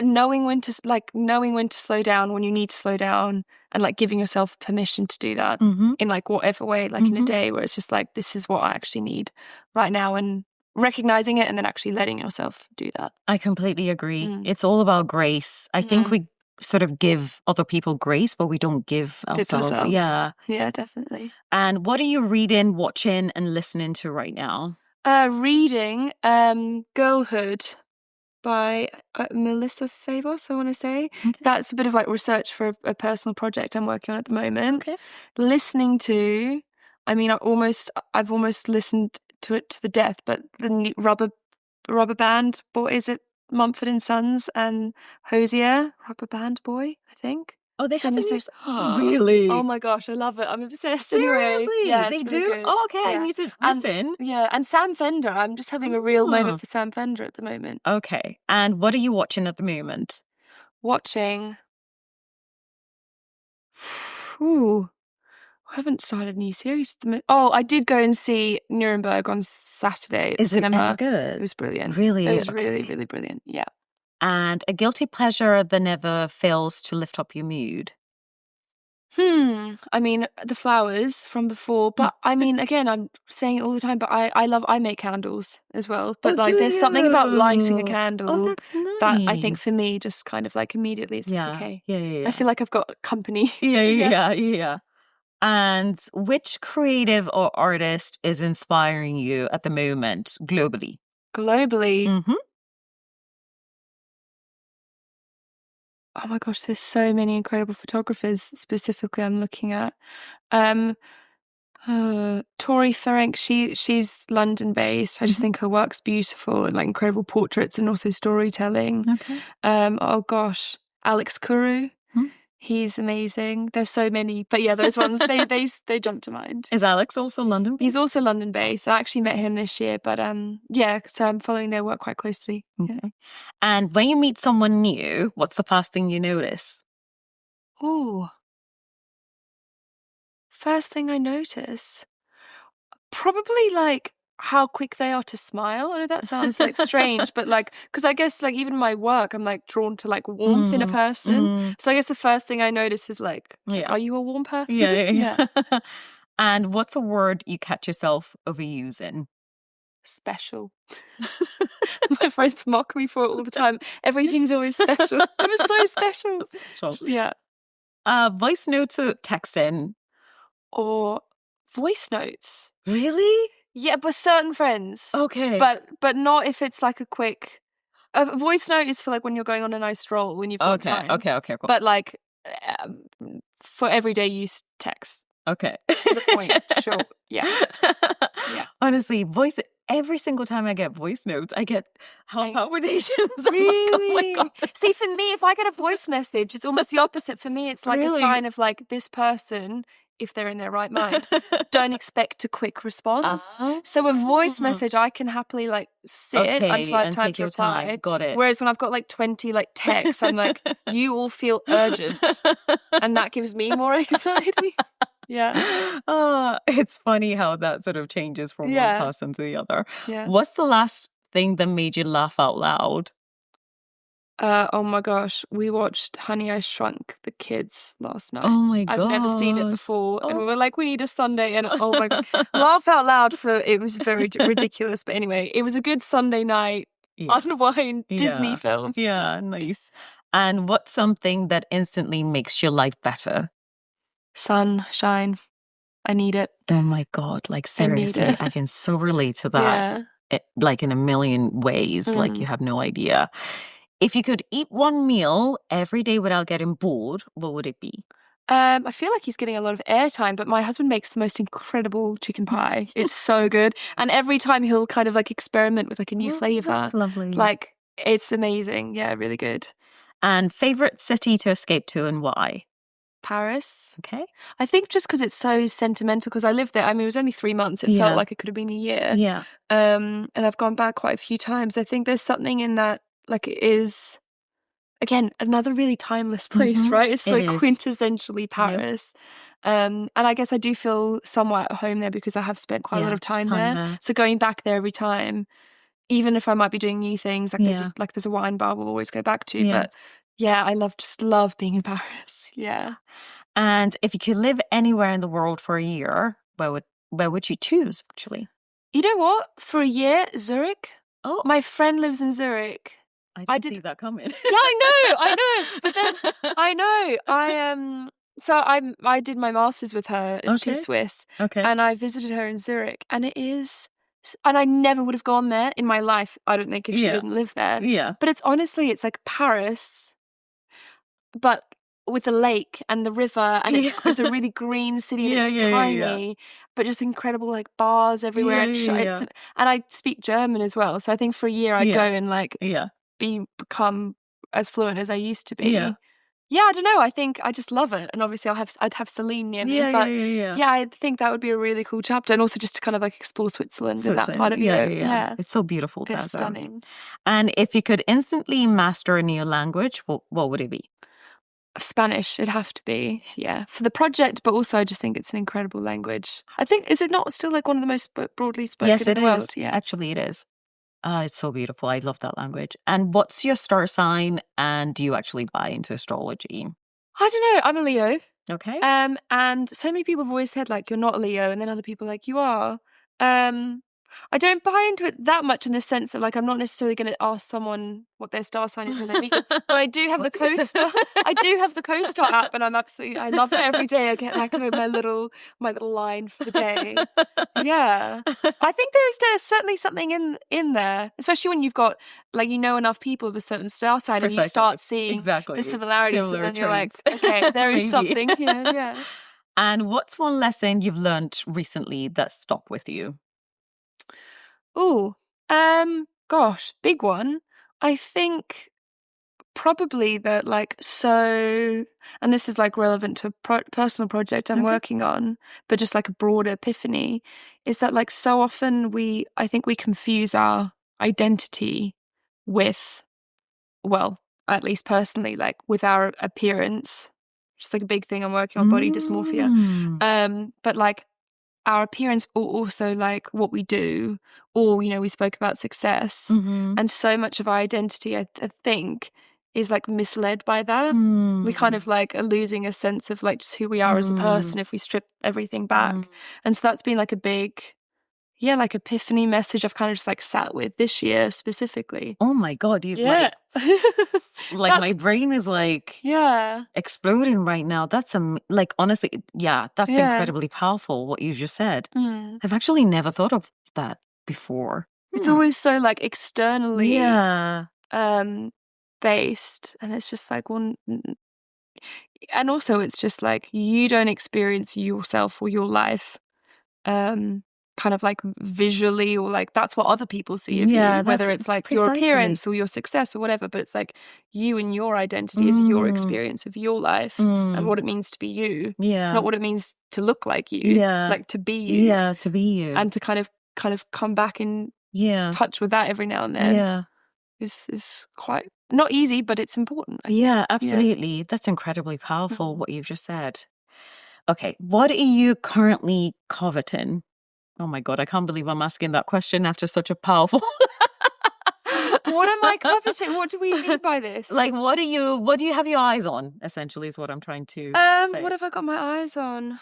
knowing when to slow down when you need to slow down and like giving yourself permission to do that in like whatever way, like in a day where it's just like, this is what I actually need right now, and recognizing it and then actually letting yourself do that. I completely agree. It's all about grace. I think we sort of give other people grace, but we don't give ourselves. Yeah, definitely. And what are you reading, watching, and listening to right now? Reading Girlhood by Melissa Favos, I want to say. That's a bit of like research for a personal project I'm working on at the moment. Listening to, I mean, I've almost listened to it to the death, but the new rubber band, what is it? Mumford and Sons and Hosier, Rubber Band Boy, I think. Oh, they have a new... Really? Oh my gosh, I love it. I'm obsessed. Seriously? Anyway. Yeah, they really do? good. Oh, okay, I need to listen. And Sam Fender. I'm just having a real moment for Sam Fender at the moment. Okay. And what are you watching at the moment? Watching... Ooh... I haven't started a new series. I did go and see Nuremberg on Saturday at the cinema. Is it ever good? It was brilliant. Really? It was really, really brilliant. Yeah. And a guilty pleasure that never fails to lift up your mood? I mean, the flowers from before, but I mean, again, I'm saying it all the time, but I make candles as well. But there's something about lighting a candle that I think for me just kind of like immediately it's okay. Yeah. I feel like I've got company. Yeah. And which creative or artist is inspiring you at the moment globally? Globally? Oh my gosh, there's so many incredible photographers specifically I'm looking at. Tori Ferenc, she's London based. I just think her work's beautiful and like incredible portraits and also storytelling. Oh gosh, Alex Kuru. He's amazing. There's so many, but yeah, those ones they jump to mind. Is Alex also London based? He's also London based. I actually met him this year, but so I'm following their work quite closely. Okay. And when you meet someone new, what's the first thing you notice? First thing I notice. Probably like how quick they are to smile. I know that sounds like strange, but like, because I guess like even my work, I'm like drawn to like warmth in a person. So I guess the first thing I notice is like, are you a warm person? Yeah. And what's a word you catch yourself overusing? Special. My friends mock me for it all the time. Everything's always special. It was so special. Yeah. Voice notes or texting? Or voice notes. Really? Yeah, but certain friends. Okay. But not if it's like a quick. A voice note is for like when you're going on a nice stroll when you've got time. Okay, cool. But like for everyday use, text. Okay. To the point. Sure. Yeah. Honestly, every single time I get voice notes, I get heart palpitations. Really? Like, oh my God. See, for me, if I get a voice message, it's almost the opposite. For me, it's like a sign of like this person, if they're in their right mind, don't expect a quick response. So a voice message, I can happily like sit until I have time to reply. Got it. Whereas when I've got like 20 like texts, I'm like, you all feel urgent. And that gives me more anxiety. Yeah. It's funny how that sort of changes from one person to the other. Yeah. What's the last thing that made you laugh out loud? Oh my gosh, we watched Honey, I Shrunk the Kids last night. Oh my gosh. I've never seen it before. Oh. And we were like, we need a Sunday. And oh my God, laugh out loud it was very ridiculous. But anyway, it was a good Sunday night, unwind Disney film. Yeah, nice. And what's something that instantly makes your life better? Sunshine. I need it. Oh my God, like seriously, I can so relate to that. Like in a million ways, like you have no idea. If you could eat one meal every day without getting bored, what would it be? I feel like he's getting a lot of airtime, but my husband makes the most incredible chicken pie. It's so good. And every time he'll kind of like experiment with like a new flavor. That's lovely. Like it's amazing. Yeah, really good. And favorite city to escape to and why? Paris. Okay. I think just because it's so sentimental, because I lived there. I mean, it was only 3 months. It felt like it could have been a year. Yeah. And I've gone back quite a few times. I think there's something in that, like it is, again, another really timeless place, right? It's so quintessentially Paris. And I guess I do feel somewhat at home there because I have spent quite a lot of time there. So going back there every time, even if I might be doing new things, like there's a wine bar we'll always go back to. But yeah, I just love being in Paris. Yeah. And if you could live anywhere in the world for a year, where would you choose, actually? You know what? For a year, Zurich. Oh. My friend lives in Zurich. I didn't see that coming. Yeah, I know. But then I know. So I did my master's with her, and she's Swiss. Okay. And I visited her in Zurich, and and I never would have gone there in my life, I don't think, if she didn't live there. Yeah. But it's like Paris, but with the lake and the river, and it's a really green city, and it's tiny, but just incredible like bars everywhere. And I speak German as well, so I think for a year I'd go and like become as fluent as I used to be. Yeah, I don't know. I think I just love it, and obviously I'd have Celine near me. Yeah, I think that would be a really cool chapter, and also just to kind of like explore Switzerland and that part of Europe. Yeah, it's so beautiful. It's stunning. And if you could instantly master a new language, what would it be? Spanish, it'd have to be, for the project, but also I just think it's an incredible language. I think, is it not still like one of the most broadly spoken in the world? Yeah, actually it is. It's so beautiful. I love that language. And what's your star sign, and do you actually buy into astrology? I don't know. I'm a Leo. Okay. And so many people have always said like, you're not a Leo, and then other people are like, you are. I don't buy into it that much in the sense that like I'm not necessarily going to ask someone what their star sign is when they meet. But I do have the CoStar. I do have the CoStar app, and I love it every day. I get back my little line for the day. Yeah, I think there's certainly something in there, especially when you've got like enough people of a certain star sign, and you start seeing the similarities, and then you're like, okay, there is something here. Yeah. And what's one lesson you've learned recently that stuck with you? Oh, gosh, big one. I think probably that and this is like relevant to a personal project I'm working on, but just like a broader epiphany, is that like so often I think we confuse our identity with, well, at least personally, like with our appearance. Just like a big thing I'm working on, body dysmorphia. But like our appearance, or also like what we do, or, you know, we spoke about success, and so much of our identity, I think, is like misled by that. We kind of like are losing a sense of like just who we are as a person if we strip everything back. And so that's been like a big, like epiphany message I've kind of just like sat with this year specifically. Oh my God, you've like my brain is like exploding right now. That's like, honestly, that's incredibly powerful what you just said. I've actually never thought of that before. It's always so like externally based, and it's just like, well, and also it's just like you don't experience yourself or your life kind of like visually, or like that's what other people see of you, whether it's like your appearance or your success or whatever, but it's like you and your identity is your experience of your life and what it means to be you, not what it means to look like you, like to be you, to be you, and to kind of come back in touch with that every now and then is quite not easy, but it's important. Absolutely. That's incredibly powerful what you've just said. Okay, what are you currently coveting? Oh my God, I can't believe I'm asking that question after such a powerful... What am I coveting? What do we mean by this? Like, what do you have your eyes on, essentially, is what I'm trying to say. What have I got my eyes on?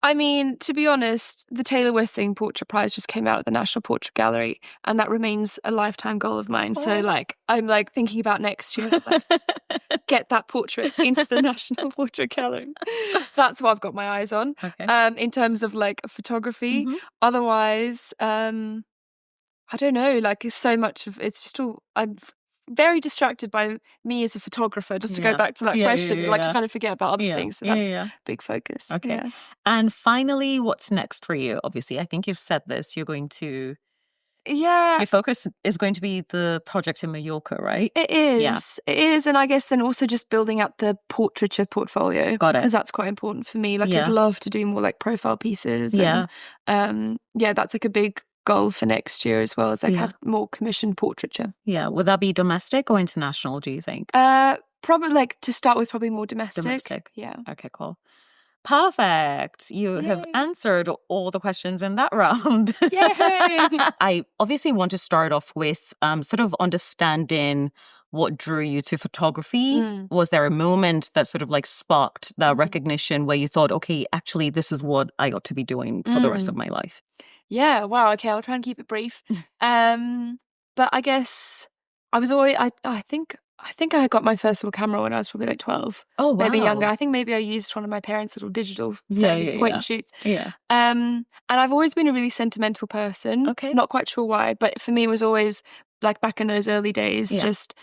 I mean, to be honest, the Taylor Wessing Portrait Prize just came out at the National Portrait Gallery, and that remains a lifetime goal of mine. So, like, I'm like thinking about next year, like, get that portrait into the National Portrait Gallery. That's what I've got my eyes on. Okay. In terms of like photography. Otherwise, I don't know. Like, it's so much of it's just all. I'm very distracted by me as a photographer, just to go back to that question. Like, I kind of forget about other things. So that's big focus. Okay. And finally, what's next for you? Obviously, I think you've said this. You're going to... Your focus is going to be the project in Mallorca, right? It is. It is. And I guess then also just building up the portraiture portfolio. Got it. Because that's quite important for me. Like, I'd love to do more like profile pieces. And, that's like a big goal for next year as well, as like have more commissioned portraiture. Yeah. Would that be domestic or international, do you think? Probably, like, to start with, probably more domestic. Yeah. Okay, cool. Perfect. You have answered all the questions in that round. Yay! I obviously want to start off with sort of understanding what drew you to photography. Was there a moment that sort of like sparked that recognition where you thought, okay, actually, this is what I ought to be doing for the rest of my life? Yeah, wow, okay, I'll try and keep it brief. But I guess I was always, I think I got my first little camera when I was probably like 12. Oh, wow. Maybe younger. I think maybe I used one of my parents' little digital point and shoots. Yeah. And I've always been a really sentimental person. Okay. Not quite sure why, but for me it was always, like, back in those early days, just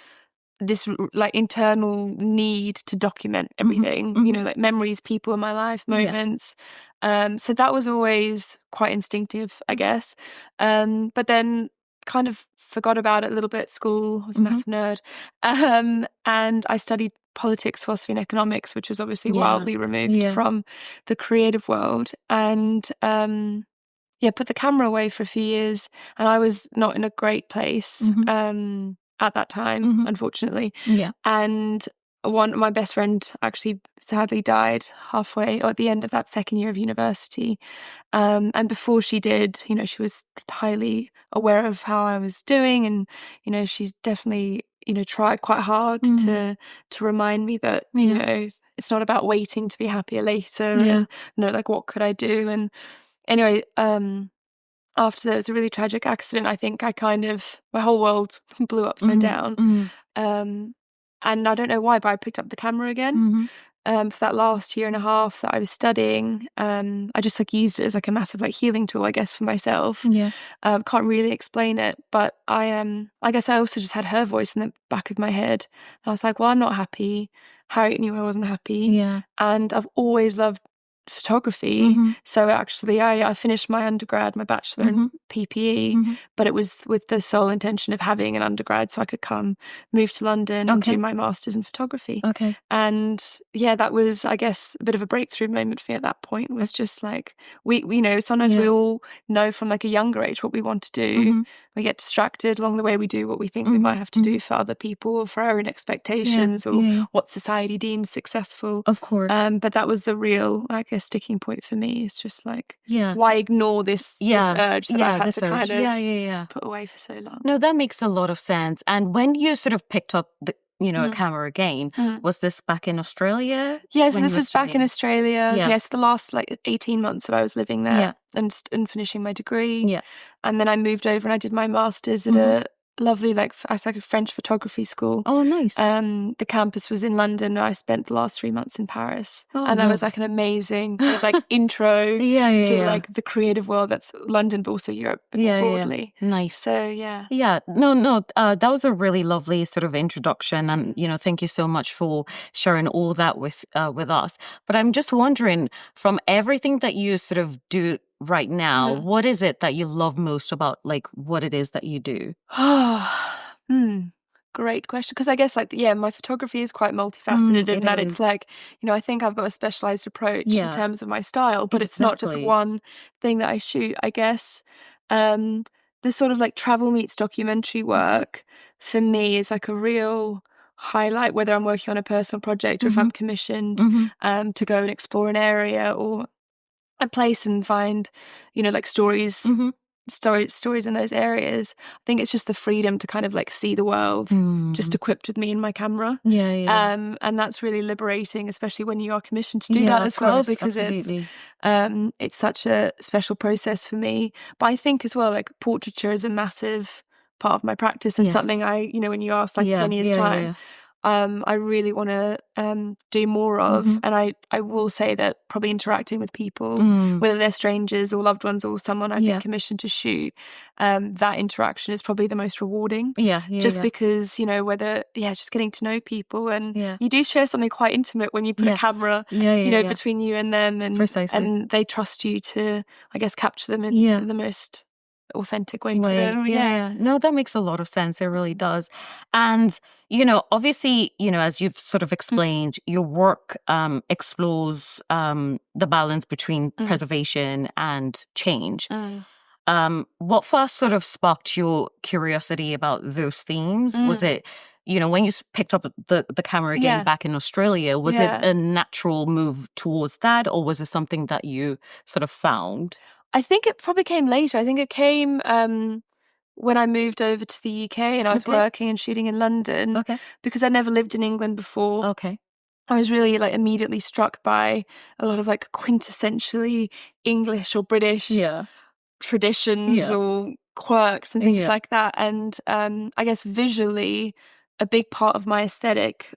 this like internal need to document everything, you know, like memories, people in my life, moments. So that was always quite instinctive, I guess. But then kind of forgot about it a little bit at school. I was a massive nerd. And I studied politics, philosophy and economics, which was obviously wildly removed from the creative world. And put the camera away for a few years, and I was not in a great place at that time, unfortunately. And my best friend actually sadly died halfway or at the end of that second year of university. And before she did, you know, she was highly aware of how I was doing, and, you know, she's definitely, you know, tried quite hard to remind me that, you know, it's not about waiting to be happier later. And, you know, like, what could I do? And anyway, after there was a really tragic accident, I think my whole world blew upside down. And I don't know why, but I picked up the camera again. For that last year and a half that I was studying. I just like used it as like a massive like healing tool, I guess, for myself. Can't really explain it, but I guess I also just had her voice in the back of my head. And I was like, well, I'm not happy. Harriet knew I wasn't happy. And I've always loved photography. So actually I finished my undergrad, my bachelor in PPE, but it was with the sole intention of having an undergrad so I could move to London and do my master's in photography. And that was, I guess, a bit of a breakthrough moment for me at that point. Was just like, we you know, sometimes we all know from like a younger age what we want to do. We get distracted along the way. We do what we think we might have to do for other people or for our own expectations or what society deems successful. Of course. But that was the real like a sticking point for me. It's just like, why ignore this urge that I've had to kind of put away for so long? No, that makes a lot of sense. And when you sort of picked up the a camera again, was this back in Australia? Yes, this was back in Australia. Yes, the last like 18 months that I was living there and finishing my degree. Yeah. And then I moved over and I did my master's at a lovely like a French photography school. Oh, nice. The campus was in London. I spent the last 3 months in Paris. And that was like an amazing kind of like intro to like the creative world that's London, but also Europe more broadly. Nice. So that was a really lovely sort of introduction, and thank you so much for sharing all that with us. But I'm just wondering, from everything that you sort of do right now, what is it that you love most about like what it is that you do? Great question. Because I guess like, my photography is quite multifaceted in that it's like, I think I've got a specialized approach in terms of my style, but it's not just one thing that I shoot, I guess. This sort of like travel meets documentary work for me is like a real highlight, whether I'm working on a personal project or if I'm commissioned to go and explore an area or a place and find, like stories in those areas. I think it's just the freedom to kind of like see the world just equipped with me and my camera. And that's really liberating, especially when you are commissioned to do that as well, because it's such a special process for me. But I think as well, like portraiture is a massive part of my practice and something I, when you ask like 10 years time, I really want to do more of. And I will say that probably interacting with people, whether they're strangers or loved ones or someone I've been commissioned to shoot, that interaction is probably the most rewarding. Because, whether, just getting to know people and you do share something quite intimate when you put a camera, between you and them and they trust you to, I guess, capture them in the most authentic way to them. No, that makes a lot of sense. It really does. And obviously, as you've sort of explained, your work explores the balance between preservation and change. What first sort of sparked your curiosity about those themes? Was it when you picked up the camera again back in Australia, was it a natural move towards that, or was it something that you sort of found? I think it probably came later. I think it came when I moved over to the UK and I was working and shooting in London because I never lived in England before. I was really like immediately struck by a lot of like quintessentially English or British traditions or quirks and things like that. And I guess visually a big part of my aesthetic,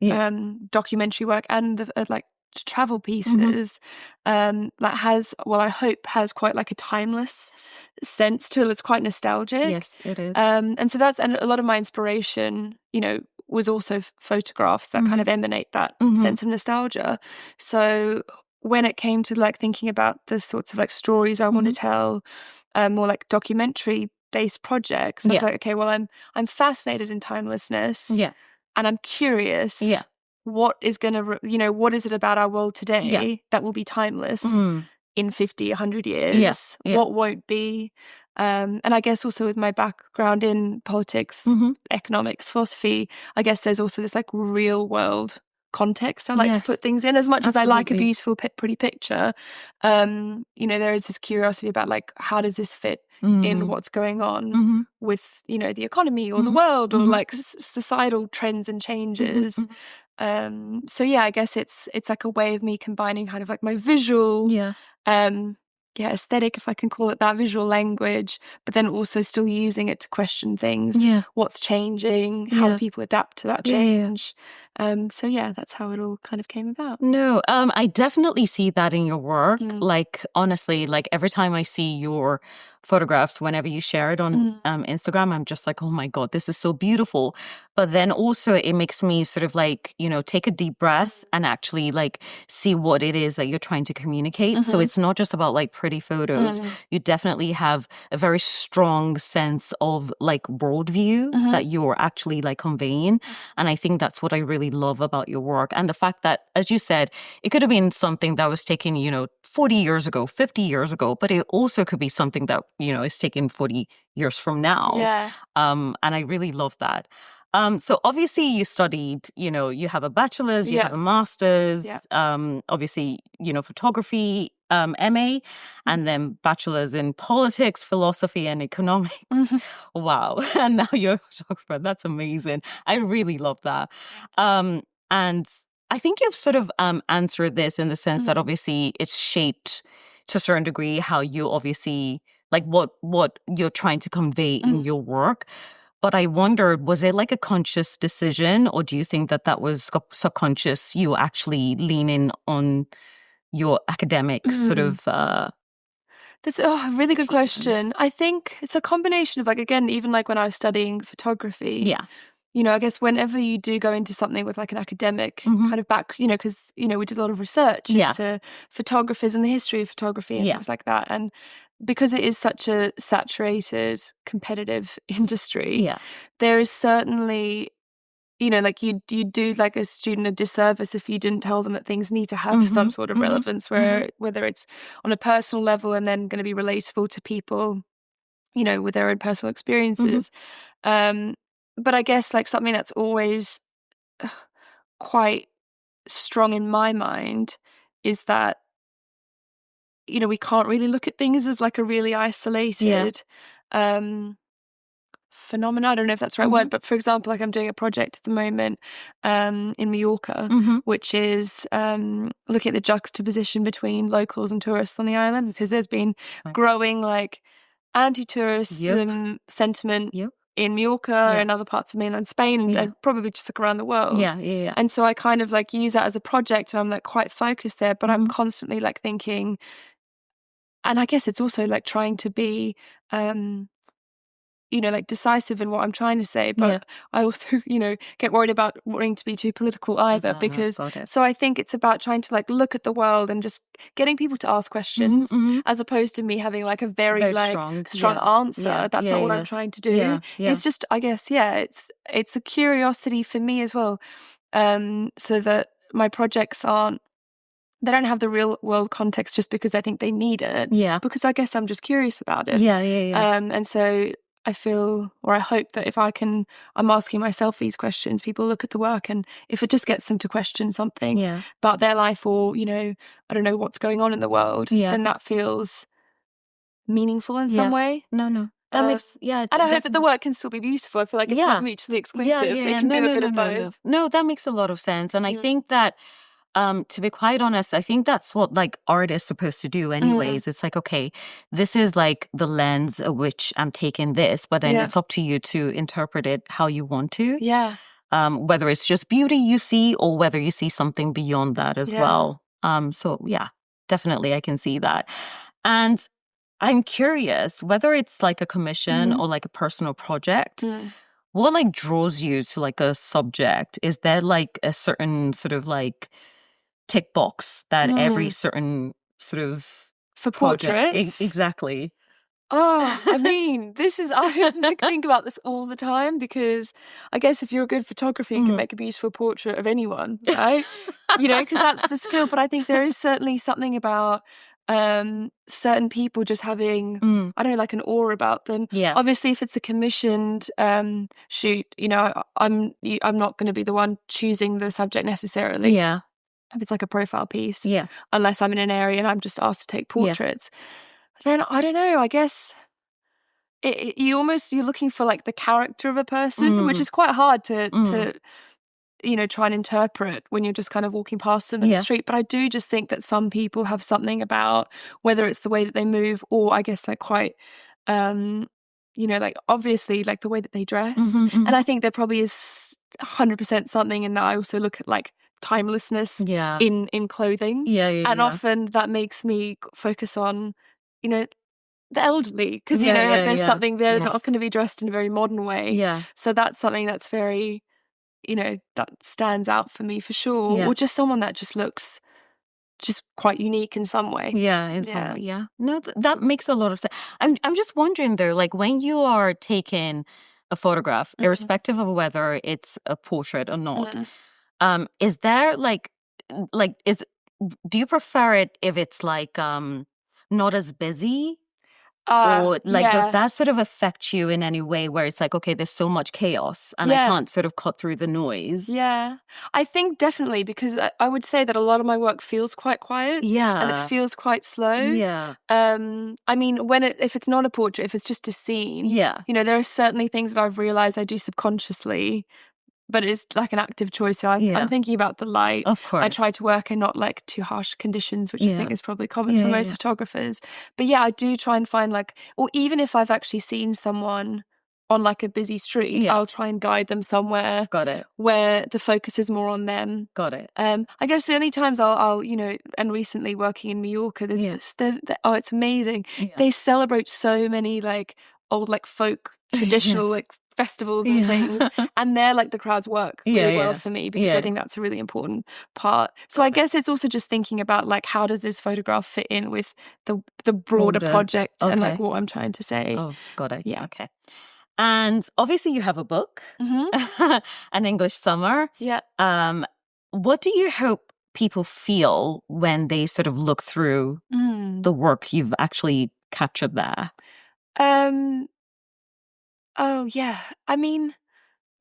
documentary work and the like travel pieces I hope has quite like a timeless sense to it. It's quite nostalgic. Yes, it is. And so and a lot of my inspiration, was also photographs that kind of emanate that sense of nostalgia. So when it came to like thinking about the sorts of like stories I want to tell, more like documentary based projects, I was like, okay, well I'm fascinated in timelessness. And I'm curious. What is going to, what is it about our world today that will be timeless in 50, 100 years? What won't be? And I guess also with my background in politics, economics, philosophy, I guess there's also this like real world context I like to put things in. As much as I like a beautiful, pretty picture, there is this curiosity about like, how does this fit in what's going on with, the economy or the world or like societal trends and changes. I guess it's like a way of me combining kind of like my visual aesthetic, if I can call it that, visual language, but then also still using it to question things. What's changing, how people adapt to that change. That's how it all kind of came about. No, I definitely see that in your work. Like, honestly, like every time I see your photographs, whenever you share it on Instagram, I'm just like, oh my God, this is so beautiful. But then also it makes me sort of like, take a deep breath and actually like see what it is that you're trying to communicate. So it's not just about like pretty photos. You definitely have a very strong sense of like worldview that you're actually like conveying. And I think that's what I really love about your work. And the fact that, as you said, it could have been something that was taken, 40 years ago, 50 years ago, but it also could be something that, is taken 40 years from now. And I really love that. So obviously you studied, you have a bachelor's, you Yeah. have a master's, Yeah. obviously, photography, MA, and then bachelor's in politics, philosophy, and economics. Mhm. Wow. And now you're a photographer. That's amazing. I really love that. And I think you've sort of answered this in the sense that obviously it's shaped to a certain degree how you obviously like what you're trying to convey in your work. But I wondered, was it like a conscious decision, or do you think that that was subconscious, you actually leaning on your academic sort of That's a really good achievements? question. I think it's a combination of, like, again, even like when I was studying photography, Yeah. I guess whenever you do go into something with like an academic kind of back, because, we did a lot of research Yeah. into photographers and the history of photography and Yeah. things like that. And because it is such a saturated, competitive industry, Yeah. there is certainly, like you do like a student a disservice if you didn't tell them that things need to have some sort of relevance, whether it's on a personal level and then going to be relatable to people, with their own personal experiences. But I guess like something that's always quite strong in my mind is that, we can't really look at things as like a really isolated phenomena. I don't know if that's the right word, but for example, like I'm doing a project at the moment in Mallorca, which is looking at the juxtaposition between locals and tourists on the island, because there's been growing like anti-tourism sentiment in Mallorca and other parts of mainland Spain and probably just like around the world. And so I kind of like use that as a project, and I'm like quite focused there, but I'm constantly like thinking, and I guess it's also like trying to be like decisive in what I'm trying to say, but I also, get worried about wanting to be too political either, because so I think it's about trying to like look at the world and just getting people to ask questions, as opposed to me having like a very like strong answer. That's not what I'm trying to do. It's just, I guess, it's a curiosity for me as well, so that my projects they don't have the real world context just because I think they need it. Because I guess I'm just curious about it. And so I feel, or I hope that if I'm asking myself these questions, people look at the work, and if it just gets them to question something about their life, or, I don't know what's going on in the world, then that feels meaningful in some way. That makes, and I hope that the work can still be beautiful. I feel like it's not mutually exclusive. It can do a bit of both. No, that makes a lot of sense. And I think that, to be quite honest, I think that's what like art is supposed to do anyways. It's like, okay, this is like the lens of which I'm taking this, but then it's up to you to interpret it how you want to. Whether it's just beauty you see, or whether you see something beyond that as well. So yeah, definitely I can see that. And I'm curious whether it's like a commission or like a personal project. What like draws you to like a subject? Is there like a certain sort of like tick box that every certain sort of for project portraits? Exactly. Oh, I mean, I like think about this all the time, because I guess if you're a good photographer, you can make a beautiful portrait of anyone, right? Because that's the skill. But I think there is certainly something about certain people just having, I don't know, like an aura about them. Obviously, if it's a commissioned shoot, I'm not going to be the one choosing the subject necessarily. If it's like a profile piece, unless I'm in an area and I'm just asked to take portraits. Then I don't know, I guess you're looking for like the character of a person, which is quite hard to try and interpret when you're just kind of walking past them in the street. But I do just think that some people have something about, whether it's the way that they move, or I guess like quite like obviously like the way that they dress. And I think there probably is 100% something in that. I also look at like timelessness in clothing, and often that makes me focus on the elderly, because like there's something, they're not going to be dressed in a very modern way, so that's something that's very that stands out for me for sure, or just someone that just looks just quite unique in some way. Some way, no, that makes a lot of sense. I'm just wondering though, like when you are taking a photograph, irrespective of whether it's a portrait or not, is there do you prefer it if it's like not as busy? Or like, does Yeah. that sort of affect you in any way where it's like, okay, there's so much chaos and I Yeah. can't sort of cut through the noise? Yeah, I think definitely, because I would say that a lot of my work feels quite quiet. And it Yeah. feels quite slow. Yeah. I mean, if it's not a portrait, if it's just a scene, Yeah. you know, there are certainly things that I've realized I do subconsciously, but it's like an active choice. So Yeah. I'm thinking about the light. Of course. I try to work in not like too harsh conditions, which I Yeah. think is probably common Yeah, for yeah, most yeah. photographers. But yeah, I do try and find like, or even if I've actually seen someone on like a busy street, Yeah. I'll try and guide them somewhere Got it. where the focus is more on them. Got it. I guess the only times I'll you know, and recently working in Mallorca, there's Yeah. oh, it's amazing. Yeah. They celebrate so many like old like folk traditional Yes. like festivals and Yeah. things, and they're like the crowds work Yeah, really well yeah. for me, because Yeah. I think that's a really important part. So I guess it's also just thinking about like, how does this photograph fit in with the broader project and like Okay. what I'm trying to say. Oh, got it. Yeah. Okay. And obviously you have a book, An English Summer. Yeah. What do you hope people feel when they sort of look through the work you've actually captured there? Oh yeah. I mean,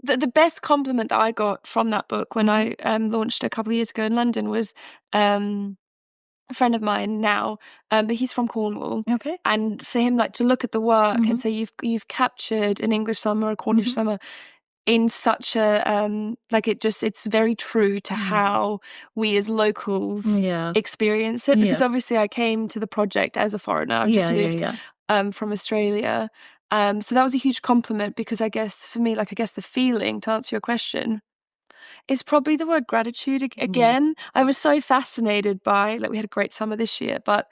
the best compliment that I got from that book when I launched a couple of years ago in London was a friend of mine now, but he's from Cornwall. Okay. And for him, like, to look at the work and say you've captured an English summer, a Cornish summer, in such a like, it's very true to how we as locals experience it. Because obviously I came to the project as a foreigner. I've just moved from Australia. So that was a huge compliment, because I guess for me, like, I guess the feeling, to answer your question, is probably the word gratitude again. I was so fascinated by, like, we had a great summer this year, but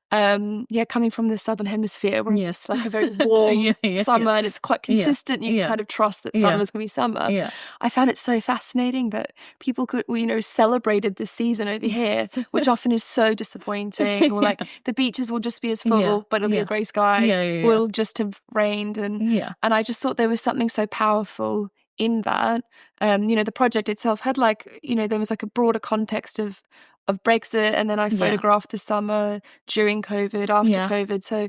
coming from the Southern Hemisphere, where it's like a very warm summer and it's quite consistent. You can kind of trust that summer's going to be summer. I found it so fascinating that people could, you know, celebrated this season over here, which often is so disappointing. Or like the beaches will just be as full, but it'll be a grey sky. Or it'll just have rained. And I just thought there was something so powerful in that. You know, the project itself had, like, you know, there was like a broader context of Brexit, and then I photographed the summer during COVID, after COVID. So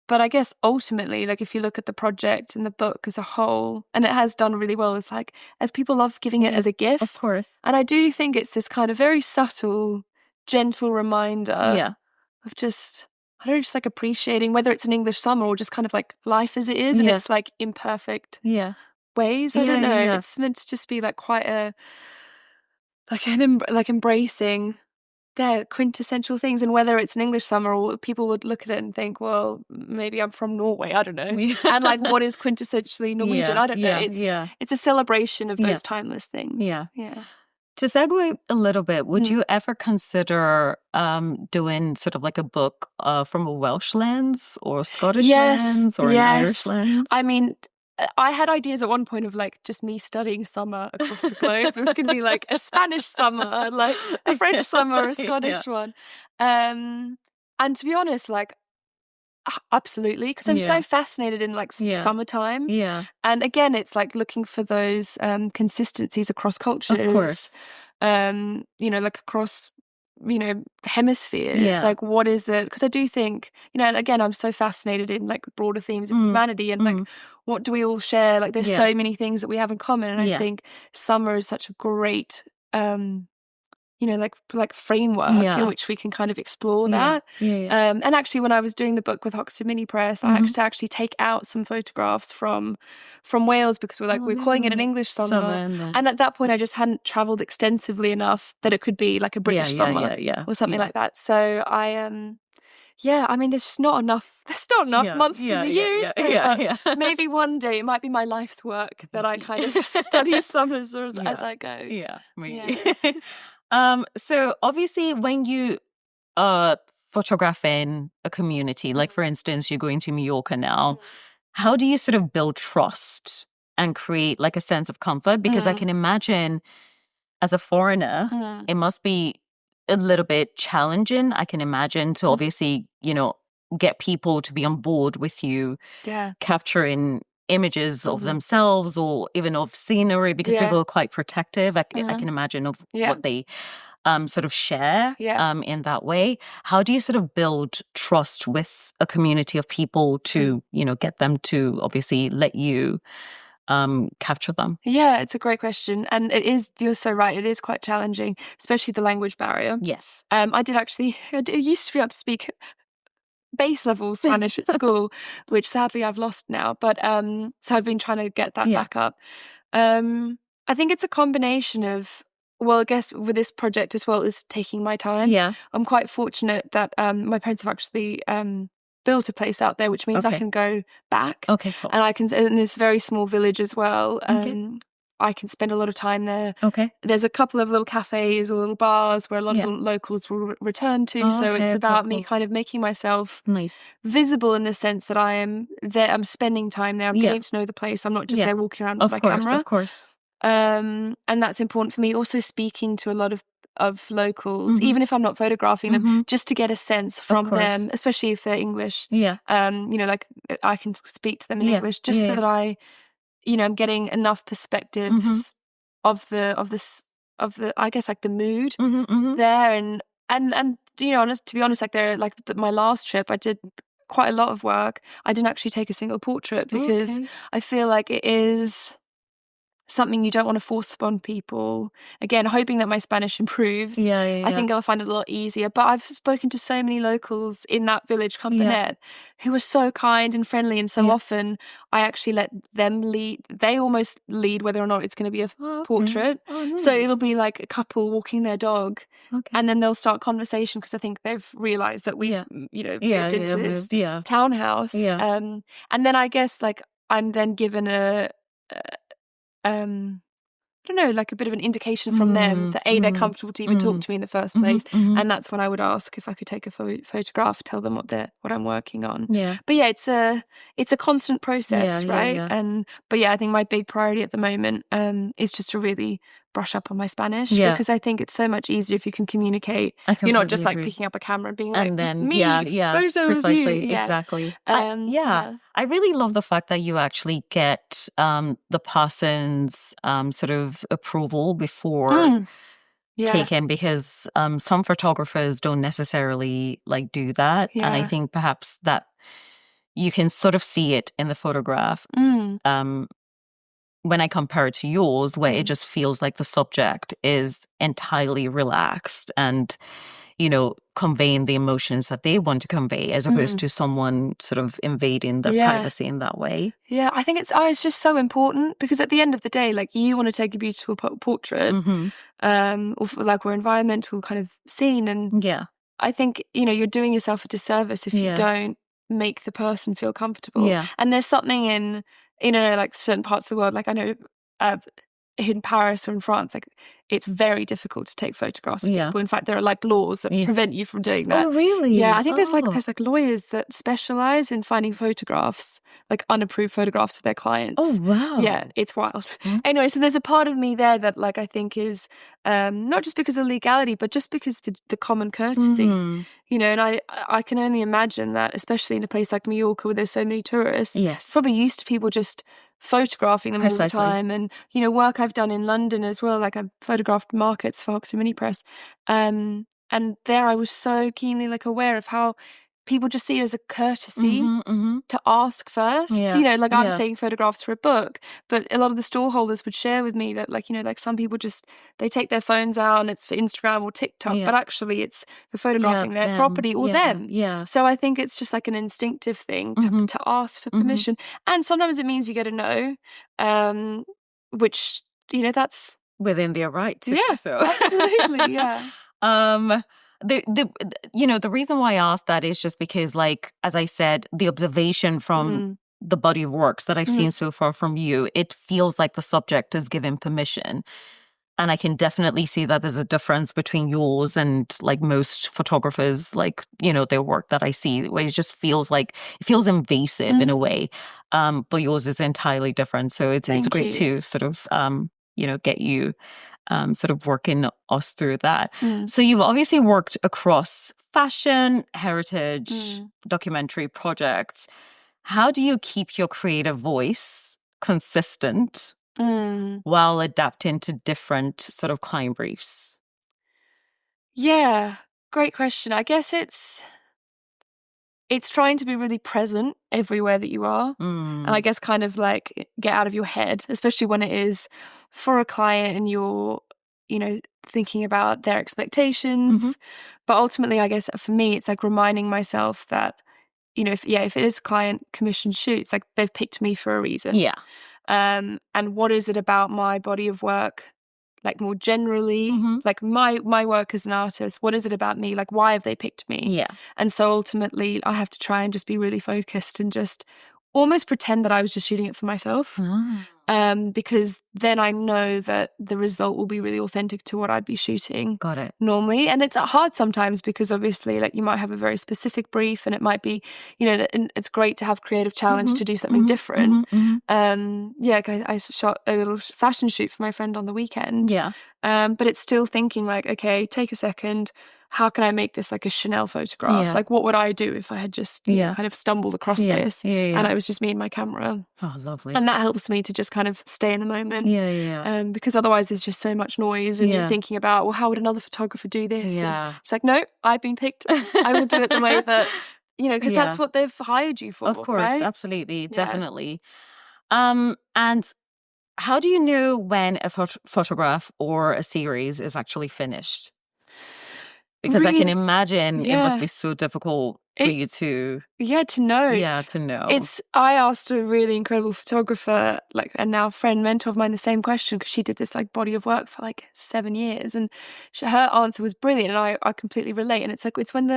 but I guess ultimately, like, if you look at the project and the book as a whole, and it has done really well, it's like, as people love giving it as a gift. Of course. And I do think it's this kind of very subtle, gentle reminder of just, I don't know, just like appreciating, whether it's an English summer or just kind of like life as it is, and it's like imperfect ways. I don't know. It's meant to just be like quite a, like embracing their quintessential things, and whether it's an English summer, or people would look at it and think, well, maybe I'm from Norway, I don't know. And like, what is quintessentially Norwegian? I don't know. It's a celebration of those timeless things. Yeah. To segue a little bit, would you ever consider doing sort of like a book from a Welsh lens or Scottish lens or an Irish lens? I mean, I had ideas at one point of like just me studying summer across the globe. It was going to be like a Spanish summer, like a French summer, a Scottish one. And to be honest, like, absolutely, because I'm so fascinated in like summertime. And again, it's like looking for those consistencies across cultures. Of course. You know, like across, you know, hemispheres. Like, what is it? Because I do think, you know, and again, I'm so fascinated in like broader themes of humanity, and like, what do we all share? Like, there's so many things that we have in common. And I think summer is such a great you know, like framework in which we can kind of explore that. And actually, when I was doing the book with Oxford Mini Press, I actually take out some photographs from Wales, because we're calling it an English summer. And at that point, I just hadn't travelled extensively enough that it could be like a British summer or something like that. So I I mean, there's just not enough. There's not enough months in the year. Maybe one day it might be my life's work that I kind of study summers as I go. Yeah, maybe. So obviously, when you photograph in a community, like for instance, you're going to Mallorca now, how do you sort of build trust and create like a sense of comfort? Because I can imagine, as a foreigner, it must be a little bit challenging, I can imagine, to obviously, you know, get people to be on board with you capturing images of themselves or even of scenery, because people are quite protective. I can imagine of what they sort of share Yeah. in that way. How do you sort of build trust with a community of people to, get them to obviously let you capture them? Yeah, it's a great question. And you're so right, it is quite challenging, especially the language barrier. Yes. I used to be able to speak base level Spanish at school, which sadly I've lost now. But so I've been trying to get that back up. I think it's a combination of, well, I guess with this project as well, is taking my time. Yeah. I'm quite fortunate that my parents have actually built a place out there, which means I can go back. Okay, cool. And in this very small village as well. I can spend a lot of time there. Okay. There's a couple of little cafes or little bars where a lot of the locals will return to. So it's about me kind of making myself visible in the sense that I am there. I'm spending time there. I'm getting to know the place. I'm not just there walking around with my camera. Of course. And that's important for me. Also speaking to a lot of locals, even if I'm not photographing them, just to get a sense from them, especially if they're English. Yeah. Like I can speak to them in English just so that I, I'm getting enough perspectives of the I guess like the mood there, and to be honest, like my last trip, I did quite a lot of work. I didn't actually take a single portrait because I feel like it is something you don't want to force upon people. Again, hoping that my Spanish improves. I think I'll find it a lot easier. But I've spoken to so many locals in that village, Campanet, who are so kind and friendly, and so often I actually let them lead. They almost lead whether or not it's going to be a portrait. Nice. So it'll be like a couple walking their dog, and then they'll start conversation because I think they've realised that we've moved into this townhouse. And then I guess like I'm then given I don't know, like a bit of an indication from them that they're comfortable to even talk to me in the first place, and that's when I would ask if I could take a photograph, tell them what I'm working on. But it's a constant process, right? But I think my big priority at the moment is just to really brush up on my Spanish, because I think it's so much easier if you can communicate. You're not just like picking up a camera and being like, and then precisely, exactly. I really love the fact that you actually get the person's sort of approval before taken, because some photographers don't necessarily like do that, and I think perhaps that you can sort of see it in the photograph. When I compare it to yours, where it just feels like the subject is entirely relaxed and, conveying the emotions that they want to convey, as opposed to someone sort of invading their privacy in that way. Yeah, I think it's just so important, because at the end of the day, like, you want to take a beautiful portrait, or for, like, we're environmental kind of scene, and I think, you're doing yourself a disservice if you don't make the person feel comfortable. And there's something in like certain parts of the world, like I know in Paris or in France, like it's very difficult to take photographs of people. In fact, there are like laws that prevent you from doing that. Oh, really? Yeah, I think there's like lawyers that specialize in finding photographs, like unapproved photographs for their clients. Oh, wow. Yeah, it's wild. Anyway, so there's a part of me there that like I think is not just because of legality, but just because the common courtesy. And I can only imagine that, especially in a place like Mallorca where there's so many tourists, it's probably used to people just photographing them all the time. And, work I've done in London as well, like I've photographed markets for Oxford Mini Press. And there I was so keenly like aware of how people just see it as a courtesy to ask first. Like I was taking photographs for a book, but a lot of the stallholders would share with me that like some people just, they take their phones out and it's for Instagram or TikTok, but actually it's for photographing their property or them. So I think it's just like an instinctive thing to ask for permission. And sometimes it means you get a no, which, that's within their right to do so. Absolutely, the reason why I asked that is just because, like, as I said, the observation from the body of works that I've seen so far from you, it feels like the subject is given permission. And I can definitely see that there's a difference between yours and like most photographers, like, their work that I see, where it just feels like, it feels invasive in a way. But yours is entirely different. So it's great to sort of, get you sort of working us through that. So you've obviously worked across fashion, heritage, documentary projects. How do you keep your creative voice consistent while adapting to different sort of client briefs? Yeah, great question. I guess it's trying to be really present everywhere that you are. And I guess kind of like get out of your head, especially when it is for a client and you're, thinking about their expectations. But ultimately, I guess for me, it's like reminding myself that, if it is client commission shoots, like they've picked me for a reason. Yeah. And what is it about my body of work, like more generally, like my work as an artist, what is it about me? Like, why have they picked me? Yeah. And so ultimately I have to try and just be really focused and just almost pretend that I was just shooting it for myself. Because then I know that the result will be really authentic to what I'd be shooting. Got it. Normally. And it's hard sometimes because obviously like you might have a very specific brief and it might be, and it's great to have creative challenge to do something different. I shot a little fashion shoot for my friend on the weekend. Yeah. But it's still thinking like, okay, take a second. How can I make this like a Chanel photograph? Yeah. Like, what would I do if I had just kind of stumbled across this and it was just me and my camera? Oh, lovely. And that helps me to just kind of stay in the moment. Because otherwise there's just so much noise and you're thinking about, well, how would another photographer do this? Yeah. And it's like, no, I've been picked. I will do it the way that, because that's what they've hired you for. Of course, right? absolutely, definitely. And how do you know when a photograph or a series is actually finished? Because I can imagine it must be so difficult for you to... to know. Yeah, to know. I asked a really incredible photographer, like, and now friend, mentor of mine, the same question, because she did this like body of work for like 7 years, and her answer was brilliant, and I completely relate. And it's like, it's when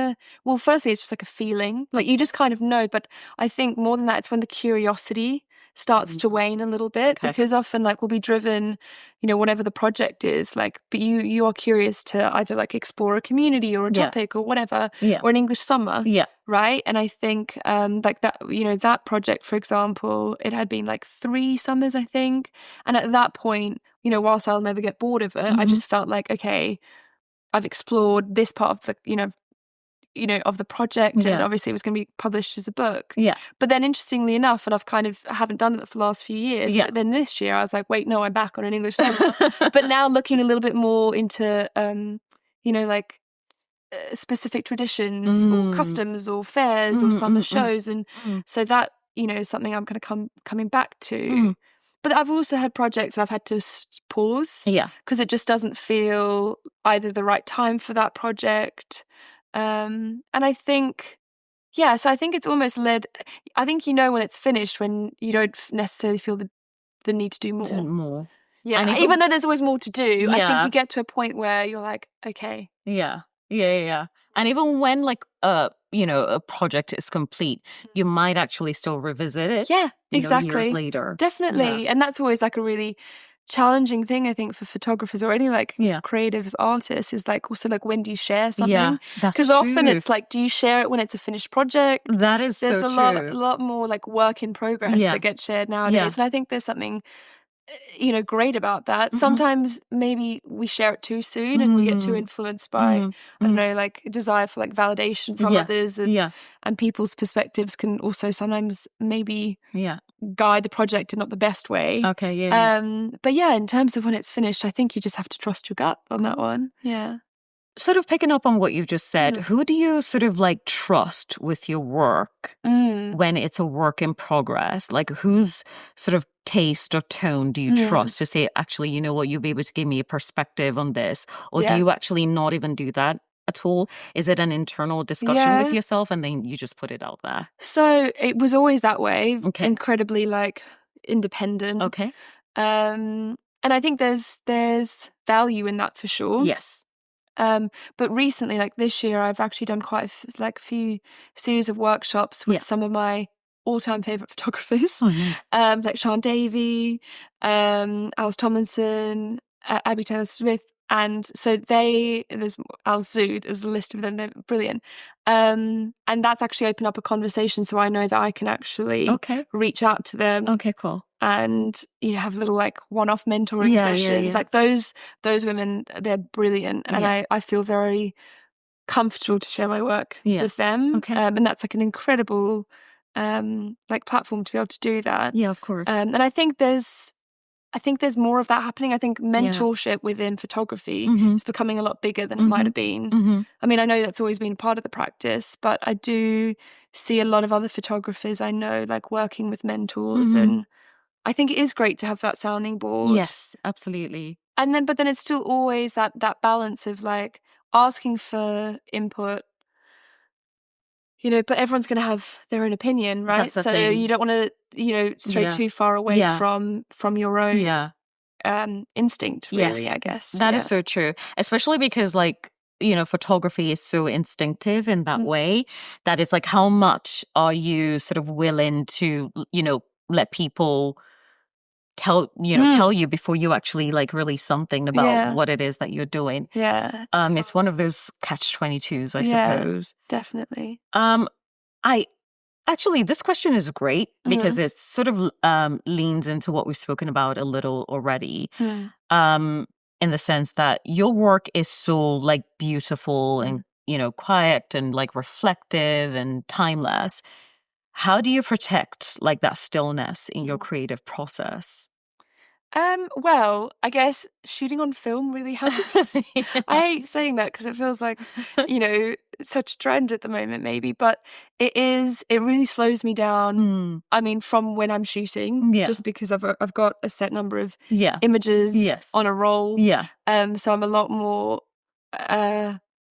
firstly, it's just like a feeling, like you just kind of know, but I think more than that, it's when the curiosity starts to wane a little bit, because often like we'll be driven, whatever the project is, like, but you are curious to either like explore a community or a topic or whatever, or an English summer, right? And I think like that, that project, for example, it had been like 3 summers, I think, and at that point, whilst I'll never get bored of it, I just felt like, okay, I've explored this part of the, of the project, and obviously it was going to be published as a book. But then interestingly enough, and I haven't done it for the last few years, but then this year I was like, wait, no, I'm back on an English summer. But now looking a little bit more into, like specific traditions or customs or fairs or summer shows. And so that, is something I'm kind of coming back to. But I've also had projects and I've had to pause because it just doesn't feel either the right time for that project. And I think, so I think it's almost I think when it's finished when you don't necessarily feel the need to do more. Yeah, and even though there's always more to do, I think you get to a point where you're like, okay. Yeah. And even when like a project is complete, you might actually still revisit it. Yeah, exactly. Years later. Definitely. And that's always like a really challenging thing, I think, for photographers or any like creative artists, is like also like, when do you share something? Yeah, that's because often it's like, do you share it when it's a finished project? That is there's so a lot more like work in progress that gets shared nowadays. And I think there's something great about that. Sometimes maybe we share it too soon and we get too influenced by I don't know, like desire for like validation from others, and people's perspectives can also sometimes maybe guide the project in not the best way. But in terms of when it's finished, I think you just have to trust your gut on that one. Sort of picking up on what you've just said, who do you sort of like trust with your work when it's a work in progress? Like, whose sort of taste or tone do you trust to say, actually, you know what, you'll be able to give me a perspective on this? Or do you actually not even do that at all? Is it an internal discussion with yourself and then you just put it out there? So it was always that way, incredibly like independent. And I think there's value in that for sure. Yes. But recently, like this year, I've actually done quite a few series of workshops with some of my all-time favourite photographers, like Sean Davey, Alice Tomlinson, Abby Taylor-Smith, and so there's Alice Zhu, there's a list of them, they're brilliant. And that's actually opened up a conversation, so I know that I can actually reach out to them. Cool. And have little like one-off mentoring sessions. Like those women, they're brilliant, and I feel very comfortable to share my work with them. And that's like an incredible like platform to be able to do that. Yeah, of course. And I think there's I think there's more of that happening. I think mentorship within photography is becoming a lot bigger than it might have been. I mean, I know that's always been part of the practice, but I do see a lot of other photographers I know like working with mentors, and I think it is great to have that sounding board. Yes, absolutely. But then it's still always that balance of like asking for input, you know, but everyone's going to have their own opinion, right? That's the So thing. you don't want to, you know, stray too far away from your own instinct, really, I guess. That is so true, especially because like, you know, photography is so instinctive in that way that it's like, how much are you sort of willing to, you know, let people tell you before you actually like release something about what it is that you're doing. It's one of those catch-22s, I suppose. Definitely. I actually, this question is great because it sort of leans into what we've spoken about a little already, in the sense that your work is so like beautiful and, you know, quiet and like reflective and timeless. How do you protect like that stillness in your creative process? Well, I guess shooting on film really helps. I hate saying that because it feels like, you know, such a trend at the moment maybe, but it really slows me down. I mean, from when I'm shooting, just because I've got a set number of images on a roll. So I'm a lot more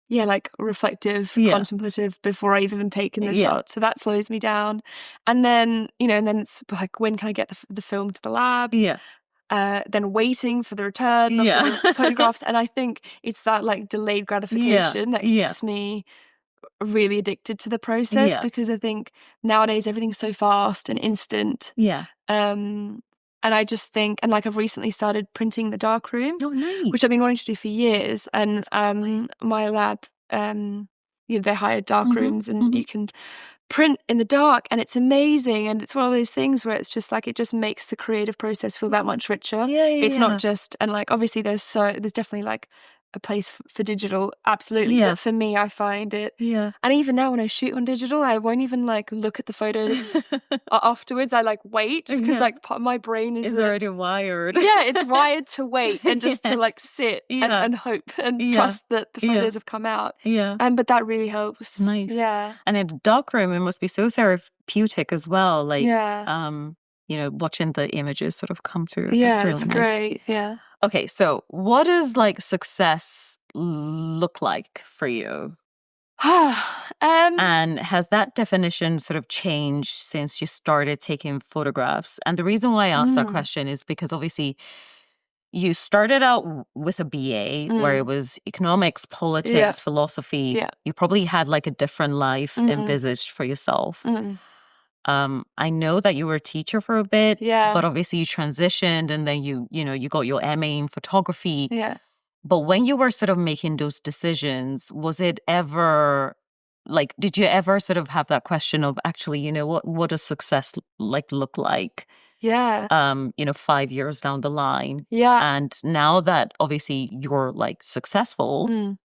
like reflective, contemplative before I've even taken the shot. So that slows me down. And then, you know, and then it's like, when can I get the film to the lab? Then waiting for the return of the photographs. And I think it's that like delayed gratification that keeps me really addicted to the process, because I think nowadays everything's so fast and instant. And I just think, and like I've recently started printing the darkroom, which I've been wanting to do for years. And my lab, you know, they hired darkrooms and you can print in the dark, and it's amazing. And it's one of those things where it's just like, it just makes the creative process feel that much richer. It's not just, and like obviously there's definitely like a place for digital, absolutely. But for me, I find it, and even now when I shoot on digital, I won't even like look at the photos afterwards. I like wait, just because like part of my brain is already wired. It's wired to wait and just to like sit and hope and trust that the photos have come out. But that really helps. Nice. And in the darkroom, it must be so therapeutic as well. Like, you know, watching the images sort of come through. That's really it's nice. great. Okay, so what does like success look like for you? And has that definition sort of changed since you started taking photographs? And the reason why I asked that question is because obviously you started out with a BA where it was economics, politics, philosophy. You probably had like a different life envisaged for yourself. I know that you were a teacher for a bit, but obviously you transitioned and then you got your MA in photography. But when you were sort of making those decisions, was it ever like, did you ever sort of have that question of actually, you know, what does success like look like? You know, 5 years down the line. And now that obviously you're like successful,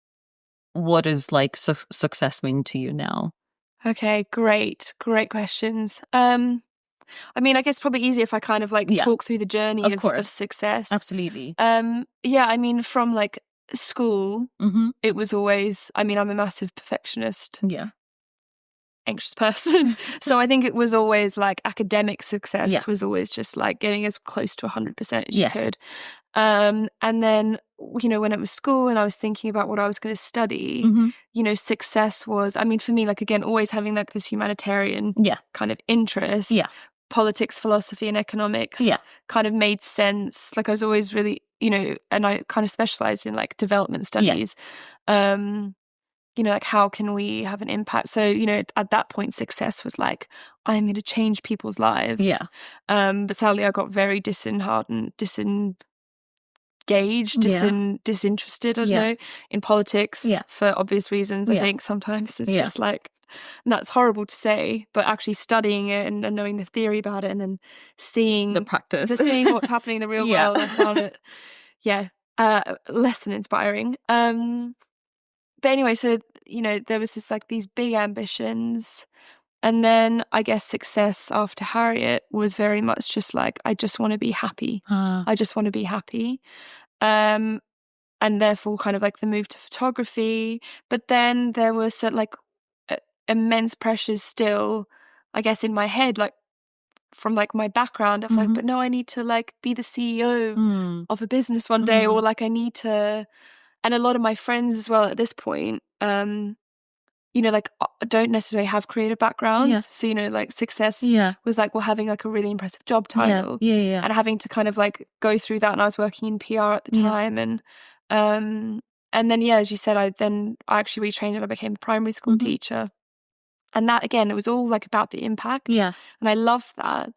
what does like success mean to you now? Okay, great questions. I mean, I guess probably easier if I kind of like talk through the journey of success. Absolutely. I mean, from like school, it was always, I mean, I'm a massive perfectionist. Anxious person. So I think it was always like academic success was always just like getting as close to 100% as you could. And then, you know, when it was school and I was thinking about what I was going to study, you know, success was, I mean, for me, like, again, always having like this humanitarian kind of interest. Politics, philosophy, and economics kind of made sense. Like I was always really, you know, and I kind of specialized in like development studies. You know, like how can we have an impact? So, you know, at that point, success was like, I'm going to change people's lives. But sadly, I got very disheartened, disengaged, disinterested, I don't know, in politics for obvious reasons. I think sometimes it's just like, and that's horrible to say, but actually studying it and knowing the theory about it and then seeing the practice, seeing what's happening in the real world, I found it, less than inspiring. But anyway, so, you know, there was this like these big ambitions. And then I guess success after Harriet was very much just like, I just want to be happy. I just want to be happy. And therefore kind of like the move to photography. But then there was like immense pressures still, I guess, in my head, like from like my background of like, but no, I need to like be the CEO of a business one day, or like I need to, and a lot of my friends as well at this point, you know, like don't necessarily have creative backgrounds. Yeah. So, you know, like success Yeah. was like, well, having like a really impressive job title Yeah. and having to kind of like go through that. And I was working in PR at the time. And then, yeah, as you said, I actually retrained and I became a primary school teacher. And that, again, it was all like about the impact. Yeah. And I love that.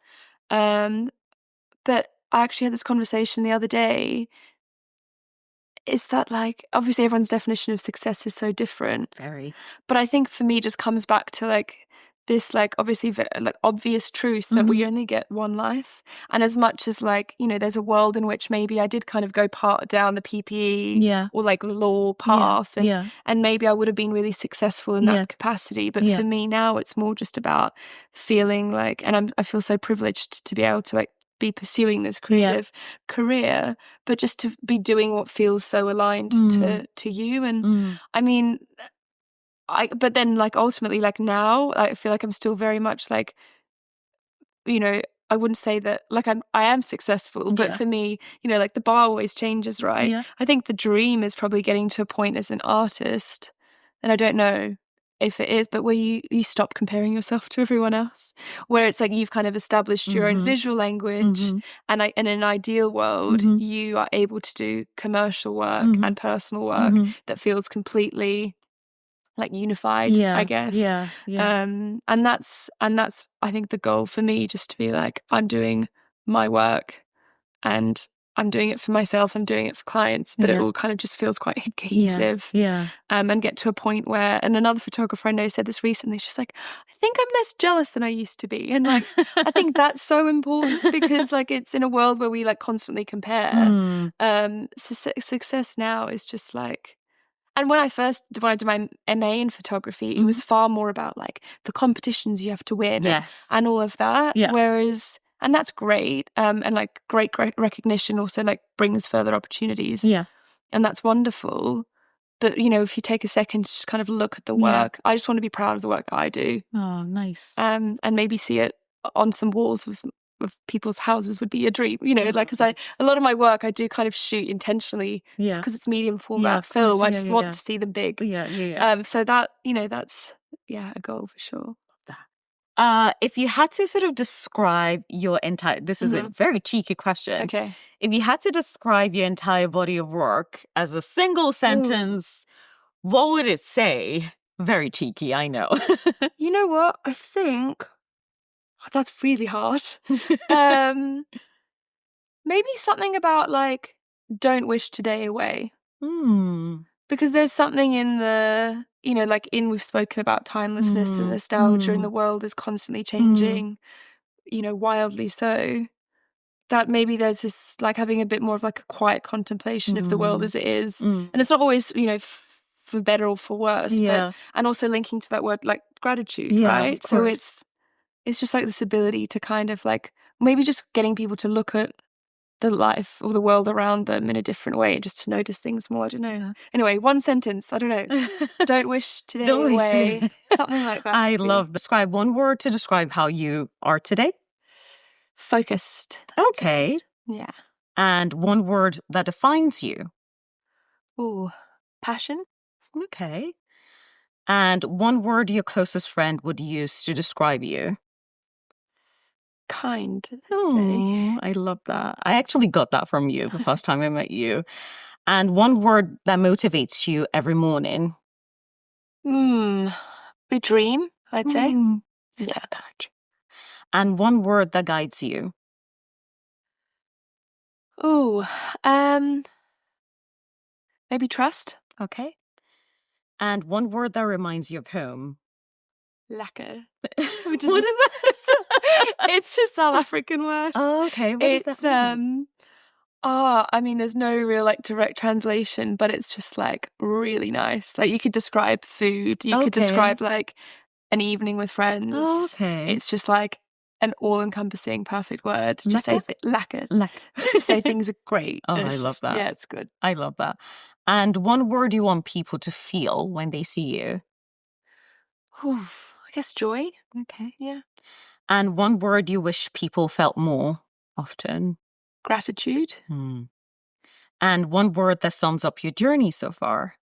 But I actually had this conversation the other day, is that like, obviously everyone's definition of success is so different. Very. But I think for me it just comes back to like this like obviously like obvious truth that we only get one life. And as much as like, you know, there's a world in which maybe I did kind of go part down the PPE or like law path and maybe I would have been really successful in that capacity. But for me now it's more just about feeling like, and I feel so privileged to be able to like be pursuing this creative career, but just to be doing what feels so aligned to you. And I mean, but then like ultimately like now I feel like I'm still very much like, you know, I wouldn't say that like I am successful, but for me, you know, like the bar always changes, right? I think the dream is probably getting to a point as an artist, and I don't know if it is, but where you stop comparing yourself to everyone else, where it's like you've kind of established your own visual language, and in an ideal world you are able to do commercial work and personal work that feels completely like unified, I guess. And that's I think the goal for me, just to be like, I'm doing my work and I'm doing it for myself, I'm doing it for clients, but it all kind of just feels quite cohesive. And get to a point where, and another photographer I know said this recently, she's like, I think I'm less jealous than I used to be. And like, I think that's so important because like it's in a world where we like constantly compare. So success now is just like, and when I did my MA in photography, it was far more about like the competitions you have to win and all of that. Whereas, and that's great. And like great recognition also like brings further opportunities. And that's wonderful. But, you know, if you take a second to just kind of look at the work, I just want to be proud of the work that I do. Oh, nice. And maybe see it on some walls of people's houses would be a dream, you know, like, because a lot of my work I do kind of shoot intentionally because it's medium format film. I just want to see them big. So that, you know, that's a goal for sure. If you had to sort of describe your entire, this is a very cheeky question. Okay. If you had to describe your entire body of work as a single sentence, what would it say? Very cheeky, I know. You know what? I think that's really hard. Maybe something about like, don't wish today away. Because there's something in the, you know, like we've spoken about timelessness and nostalgia, and the world is constantly changing, you know, wildly so, that maybe there's this like having a bit more of like a quiet contemplation of the world as it is. And it's not always, you know, for better or for worse, but, and also linking to that word like gratitude, right? So it's just like this ability to kind of like maybe just getting people to look at the life or the world around them in a different way, just to notice things more. I don't know. Anyway, one sentence, I don't know. Don't wish today away. Something like that. I love. Describe one word to describe how you are today. Focused. Okay. Yeah. And one word that defines you. Ooh, passion. Okay. And one word your closest friend would use to describe you. Kind. Oh, I love that. I actually got that from you the first time I met you. And one word that motivates you every morning. We dream, I'd say. Yeah. And one word that guides you. Ooh, maybe trust. Okay. And one word that reminds you of home. Lekker. What is that? It's a South African word. Oh, okay. What does that mean? I mean, there's no real like direct translation, but it's just like really nice. Like you could describe food. You could describe like an evening with friends. Oh, okay. It's just like an all-encompassing perfect word. Just say lekker. Lekker. Just to say things are great. Oh, And I love that. Yeah, it's good. I love that. And one word you want people to feel when they see you? Oof, I guess joy. Okay. Yeah. And one word you wish people felt more often? Gratitude. And one word that sums up your journey so far?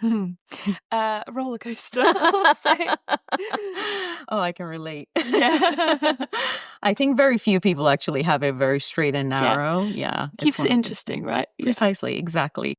Roller coaster, I'll say. Oh, I can relate. Yeah. I think very few people actually have it very straight and narrow. Yeah. Keeps it interesting, right? Precisely, exactly.